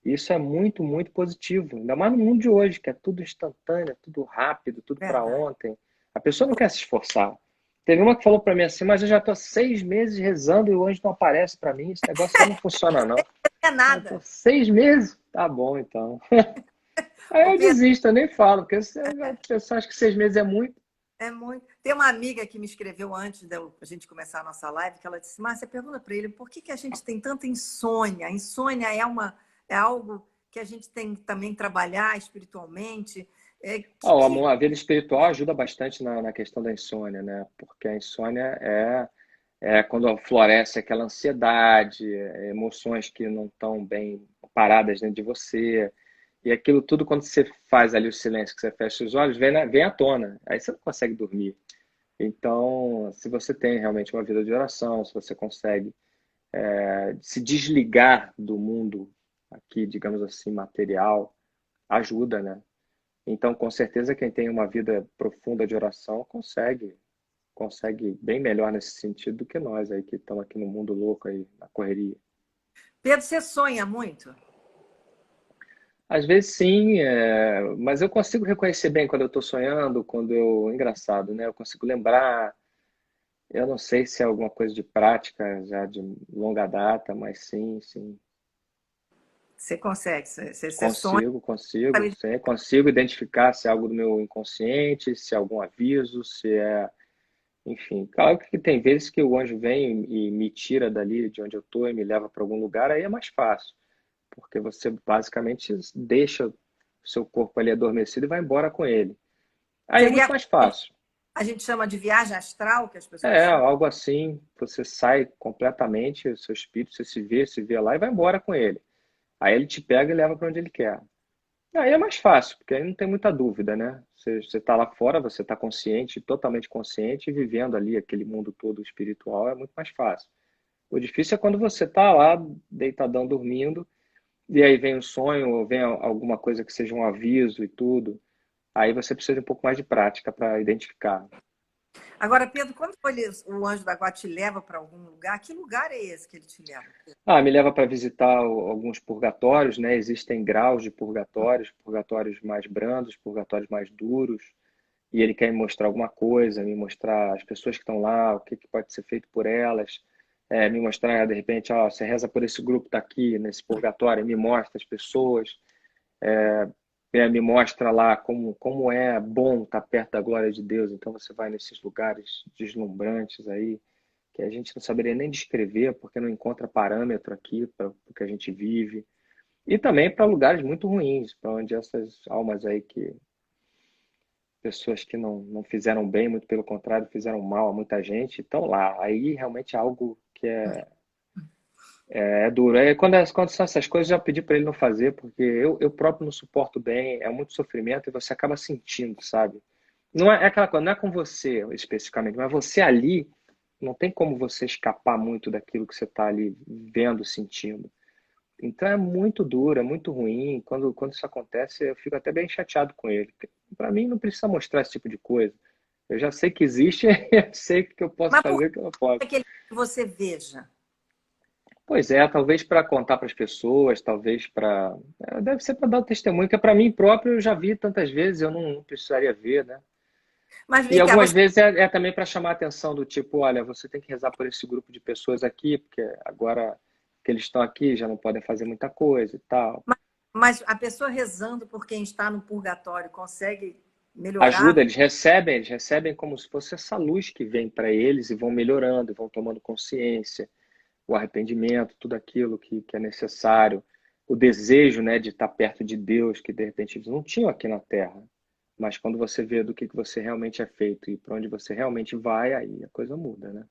E isso é muito, muito positivo. Ainda mais no mundo de hoje, que é tudo instantâneo, é tudo rápido, tudo para Verdade. ontem. A pessoa não quer se esforçar. Teve uma que falou para mim assim, mas eu já estou 6 meses rezando e o anjo não aparece para mim. Esse negócio aí não funciona, não. Não é Eu tô nada. 6 meses? Tá bom, então. Ô, Aí eu Pedro, desisto, eu nem falo, porque a pessoa acha que 6 meses é muito. é muito. Tem uma amiga que me escreveu antes de a gente começar a nossa live, que ela disse: Márcia, pergunta para ele por que, que a gente tem tanta insônia? A insônia é algo que a gente tem que também trabalhar espiritualmente. A vida espiritual ajuda bastante na questão da insônia, né? Porque a insônia é quando floresce aquela ansiedade, emoções que não estão bem paradas dentro de você. E aquilo tudo, quando você faz ali o silêncio, que você fecha os olhos, vem à tona. Aí você não consegue dormir. Então, se você tem realmente uma vida de oração, se você consegue se desligar do mundo aqui, digamos assim, material, ajuda, né? Então, com certeza, quem tem uma vida profunda de oração consegue bem melhor nesse sentido do que nós aí que estamos aqui no mundo louco aí, na correria. Pedro, você sonha muito? Às vezes sim, mas eu consigo reconhecer bem quando eu estou sonhando, engraçado, né? Eu consigo lembrar. Eu não sei se é alguma coisa de prática já de longa data, mas sim, sim. Você consegue, você sonha. Consigo identificar se é algo do meu inconsciente, se é algum aviso, se é, enfim. Claro que tem vezes que o anjo vem e me tira dali de onde eu estou e me leva para algum lugar, aí é mais fácil, porque você basicamente deixa o seu corpo ali adormecido e vai embora com ele. Aí é muito Seria mais fácil. a gente chama de viagem astral, que as pessoas É, chamam. algo assim, você sai completamente, o seu espírito, você se vê lá e vai embora com ele. Aí ele te pega e leva para onde ele quer. Aí é mais fácil, porque aí não tem muita dúvida, né? Você está lá fora, você está consciente, totalmente consciente, e vivendo ali aquele mundo todo espiritual, é muito mais fácil. O difícil é quando você está lá, deitadão, dormindo, e aí vem um sonho, ou vem alguma coisa que seja um aviso e tudo. Aí você precisa de um pouco mais de prática para identificar. Agora, Pedro, quando o anjo da guarda te leva para algum lugar, que lugar é esse que ele te leva? Me leva para visitar alguns purgatórios, né? Existem graus de purgatórios, purgatórios mais brandos, purgatórios mais duros, e ele quer me mostrar alguma coisa, me mostrar as pessoas que estão lá, o que pode ser feito por elas, me mostrar, de repente, ó, você reza por esse grupo que está aqui, nesse purgatório, me mostra as pessoas, me mostra lá como é bom estar perto da glória de Deus, então você vai nesses lugares deslumbrantes aí, que a gente não saberia nem descrever, porque não encontra parâmetro aqui para o que a gente vive. E também para lugares muito ruins, para onde essas almas aí que pessoas que não fizeram bem, muito pelo contrário, fizeram mal a muita gente, estão lá. Aí realmente é algo que é duro. Quando são essas coisas, eu já pedi para ele não fazer, porque eu próprio não suporto bem, é muito sofrimento e você acaba sentindo, sabe? Não é aquela coisa, não é com você especificamente, mas você ali, não tem como você escapar muito daquilo que você está ali vendo, sentindo. Então é muito duro, é muito ruim. Quando isso acontece, eu fico até bem chateado com ele. Para mim, não precisa mostrar esse tipo de coisa. Eu já sei que existe, eu sei o que eu posso Mas por fazer, o que eu não posso. que é que ele quer que você veja? Pois é, talvez para contar para as pessoas, talvez para. Deve ser para dar o testemunho, que para mim próprio eu já vi tantas vezes, eu não precisaria ver, né? Mas E vem cá, algumas você, vezes é também para chamar a atenção do tipo, olha, você tem que rezar por esse grupo de pessoas aqui, porque agora que eles estão aqui já não podem fazer muita coisa e tal. mas a pessoa rezando por quem está no purgatório consegue Ajuda, melhorar? eles recebem como se fosse essa luz que vem para eles e vão melhorando, e vão tomando consciência, o arrependimento, tudo aquilo que é necessário, o desejo, né, de estar perto de Deus, que de repente eles não tinham aqui na Terra. Mas quando você vê do que você realmente é feito e para onde você realmente vai, aí a coisa muda, né?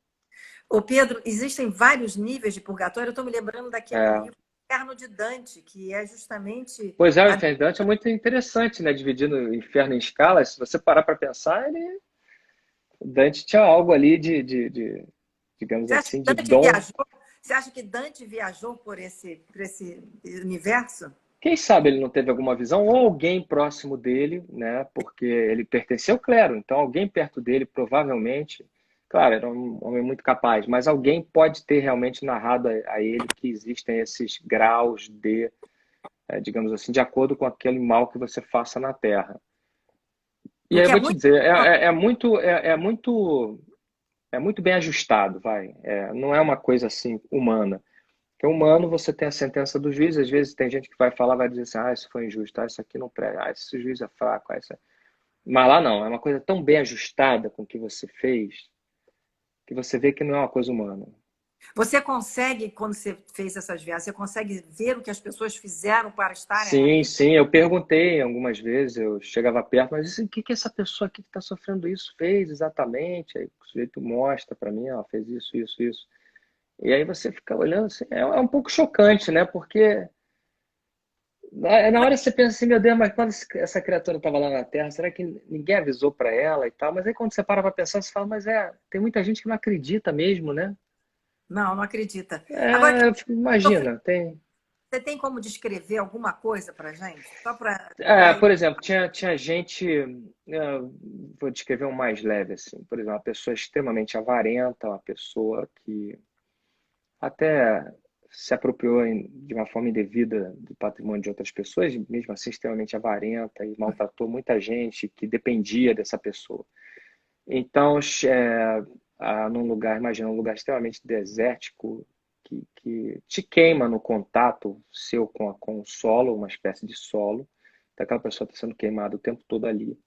Ô, Pedro, existem vários níveis de purgatório. Eu estou me lembrando daquele É. livro Inferno de Dante, que é justamente Pois é, o a Inferno de Dante é muito interessante, né? Dividindo o inferno em escalas. Se você parar para pensar, Dante tinha algo ali digamos Você acha que assim, de Dante dom. viajou? Você acha que Dante viajou por esse universo? Quem sabe ele não teve alguma visão, ou alguém próximo dele, né? Porque ele pertencia ao clero, então alguém perto dele, provavelmente, claro, era um homem muito capaz, mas alguém pode ter realmente narrado a ele que existem esses graus de, digamos assim, de acordo com aquele mal que você faça na Terra. E aí eu Porque é vou te muito. dizer, é muito bem ajustado, vai. Não é uma coisa assim humana. Porque humano, você tem a sentença do juiz, às vezes tem gente que vai falar, vai dizer assim, isso foi injusto, isso aqui não prega, esse juiz é fraco, isso. Mas lá não, é uma coisa tão bem ajustada com o que você fez, que você vê que não é uma coisa humana. Você consegue, quando você fez essas viagens, você consegue ver o que as pessoas fizeram para estarem Sim, ali? sim, eu perguntei algumas vezes, eu chegava perto, mas assim, o que que essa pessoa aqui que está sofrendo isso fez exatamente? Aí o sujeito mostra para mim, ó, fez isso, isso, isso. E aí você fica olhando assim, é um pouco chocante, né? Porque na hora você pensa assim, meu Deus, mas quando essa criatura estava lá na Terra, será que ninguém avisou para ela e tal? Mas aí quando você para pensar, você fala, mas tem muita gente que não acredita mesmo, né? Não, não acredita. Agora, Imagina, tem. você tem como descrever alguma coisa para gente? Só para Por exemplo, tinha gente, vou descrever um mais leve assim, por exemplo, uma pessoa extremamente avarenta, uma pessoa que até se apropriou de uma forma indevida do patrimônio de outras pessoas, mesmo assim extremamente avarenta e maltratou muita gente que dependia dessa pessoa. Então, num lugar, imagina, um lugar extremamente desértico, que te queima no contato seu com o solo, uma espécie de solo. Então, aquela pessoa está sendo queimada o tempo todo ali.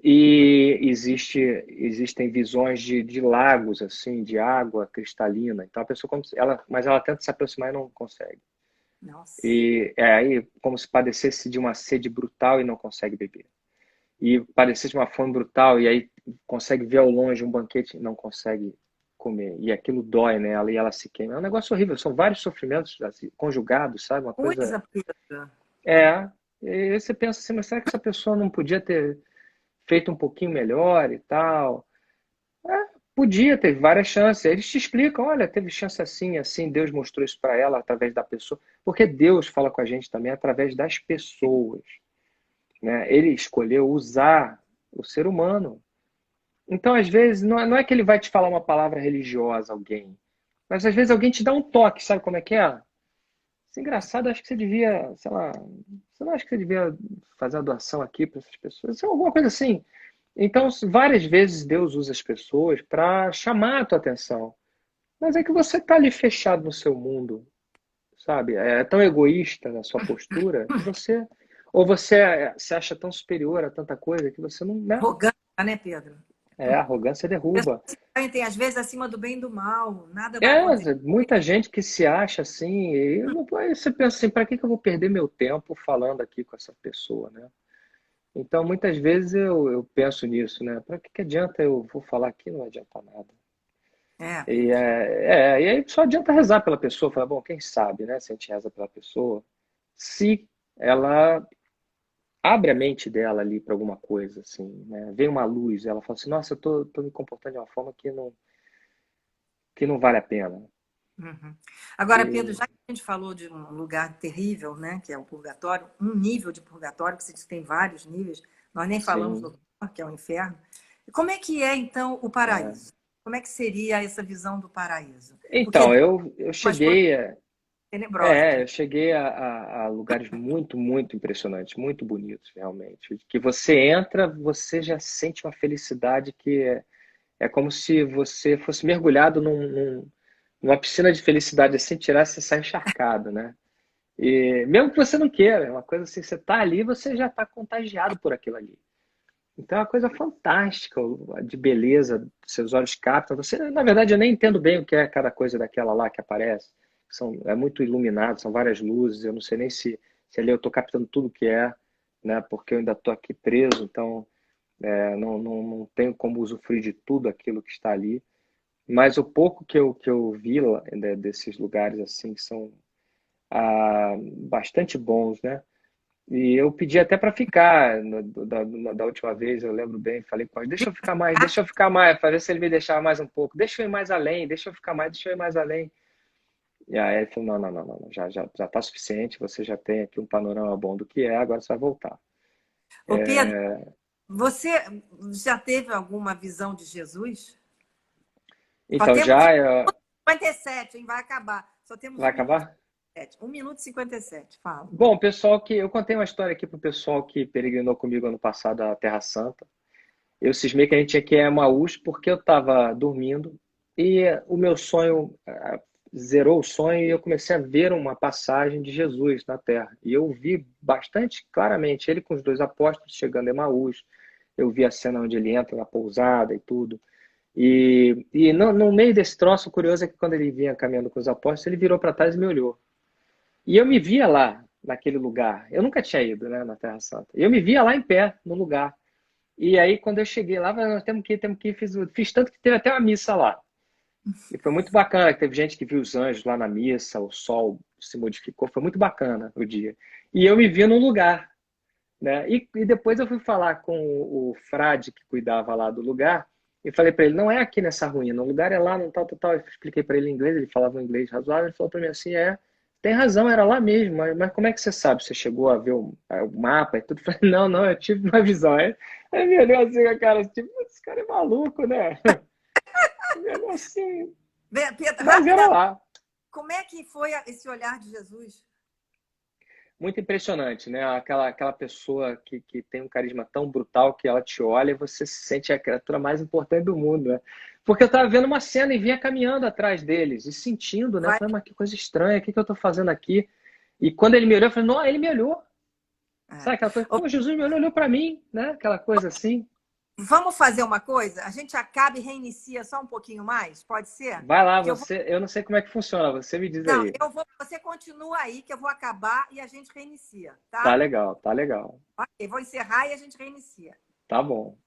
E existem visões de lagos, assim, de água cristalina. Então, a pessoa, mas ela tenta se aproximar e não consegue. Nossa. E é aí como se padecesse de uma sede brutal e não consegue beber. E padecesse de uma fome brutal e aí consegue ver ao longe um banquete e não consegue comer. E aquilo dói nela e ela se queima. É um negócio horrível. São vários sofrimentos assim, conjugados, sabe? Uma coisa... Coisa, Pedro. É. E aí você pensa assim, mas será que essa pessoa não podia ter feito um pouquinho melhor e tal? Podia, teve várias chances. Eles te explicam, olha, teve chance assim, assim, Deus mostrou isso para ela através da pessoa. Porque Deus fala com a gente também através das pessoas, né? Ele escolheu usar o ser humano. Então, às vezes, não é que ele vai te falar uma palavra religiosa, alguém, mas às vezes alguém te dá um toque, sabe como é que é? Isso é engraçado, acho que você devia, sei lá, você não acha que você devia fazer a doação aqui para essas pessoas? Alguma coisa assim. Então, várias vezes Deus usa as pessoas para chamar a tua atenção. Mas é que você está ali fechado no seu mundo, sabe? É tão egoísta na sua postura que você. Ou você se acha tão superior a tanta coisa que você não. Né? Arrogância, né, Pedro? A arrogância Pessoas derruba. se sentem, às vezes, acima do bem e do mal. Nada vai acontecer. Muita gente que se acha assim, e não, aí você pensa assim, para que eu vou perder meu tempo falando aqui com essa pessoa, né? Então, muitas vezes eu penso nisso, né? Para que adianta eu vou falar aqui? Não adianta nada. É, E, Pedro. e aí só adianta rezar pela pessoa, falar, bom, quem sabe, né? Se a gente reza pela pessoa, se ela abre a mente dela ali para alguma coisa, assim, né? Vem uma luz, ela fala assim, nossa, tô me comportando de uma forma que não vale a pena. Uhum. Agora, Pedro, E, já que a gente falou de um lugar terrível, né, que é o purgatório, um nível de purgatório, que se diz que tem vários níveis, nós nem falamos do sim, pior, que é o inferno. E como é que é, então, o é. paraíso? Como é que seria essa visão do paraíso? Porque Então, Deus eu tem umas coisas cheguei, tenebrosas, né? eu cheguei a lugares muito, muito impressionantes, muito bonitos, realmente. Que você entra, você já sente uma felicidade que é como se você fosse mergulhado numa piscina de felicidade, assim, tirar, você sai encharcado, né? E mesmo que você não queira, é uma coisa assim, você está ali, você já está contagiado por aquilo ali. Então é uma coisa fantástica, de beleza, seus olhos captam. Você, na verdade, eu nem entendo bem o que é cada coisa daquela lá que aparece. É muito iluminado, são várias luzes, eu não sei nem se ali eu estou captando tudo que é, né? Porque eu ainda estou aqui preso, então não tenho como usufruir de tudo aquilo que está ali. Mas o pouco que eu vi lá, né, desses lugares assim, que são bastante bons, né? E eu pedi até para ficar da última vez, eu lembro bem, falei com ele, deixa eu ficar mais, para ver se ele me deixava mais um pouco, deixa eu ir mais além, deixa eu ficar mais, deixa eu ir mais além. E aí ele falou, não, já tá suficiente, você já tem aqui um panorama bom do que é, agora você vai voltar. Ô, Pedro, você já teve alguma visão de Jesus? Só Então temos já 57, hein? Vai acabar. Só temos vai 1 minuto acabar? e 57. 1 minuto e 57. Fala. Bom, pessoal que eu contei uma história aqui pro pessoal que peregrinou comigo ano passado à Terra Santa. Eu cismei que a gente tinha que ir a Emaús porque eu estava dormindo e o meu sonho zerou o sonho e eu comecei a ver uma passagem de Jesus na Terra. E eu vi bastante claramente ele com os dois apóstolos chegando a Emaús. Eu vi a cena onde ele entra na pousada e tudo. E no meio desse troço, o curioso é que quando ele vinha caminhando com os apóstolos, ele virou para trás e me olhou. E eu me via lá, naquele lugar. Eu nunca tinha ido, né, na Terra Santa. E eu me via lá em pé, no lugar. E aí, quando eu cheguei lá, nós temos que ir. Fiz tanto que teve até uma missa lá. E foi muito bacana, que teve gente que viu os anjos lá na missa, o sol se modificou, foi muito bacana o dia. E eu me vi num lugar, né? E depois eu fui falar com o frade que cuidava lá do lugar, e falei para ele, não é aqui nessa ruína, o lugar é lá, no tal, tal, tal. Eu expliquei para ele em inglês, ele falava um inglês razoável, ele falou para mim assim, tem razão, era lá mesmo, mas como é que você sabe? Você chegou a ver o mapa e tudo? Eu falei, não, eu tive uma visão. Aí me olhou assim com a cara, tipo, esse cara é maluco, né? Me olhou assim, Pedro, mas era rapidamente, lá. como é que foi esse olhar de Jesus? muito impressionante, né? Aquela pessoa que tem um carisma tão brutal que ela te olha e você se sente a criatura mais importante do mundo, né? Porque eu tava vendo uma cena e vinha caminhando atrás deles e sentindo, né? Eu Vai. falei, mas que coisa estranha, o que que eu tô fazendo aqui? E quando ele me olhou, eu falei, não, ele me olhou. É. Sabe aquela coisa? Ô, Pô, Jesus me olhou para mim, né? Aquela coisa assim. vamos fazer uma coisa? A gente acaba e reinicia só um pouquinho mais? Pode ser? Vai lá, Que eu vou. você. Eu não sei como é que funciona, você me diz Não, aí. eu vou. Você continua aí, que eu vou acabar e a gente reinicia, Tá tá? legal, tá legal. Ok, vou encerrar e a gente reinicia. Tá bom.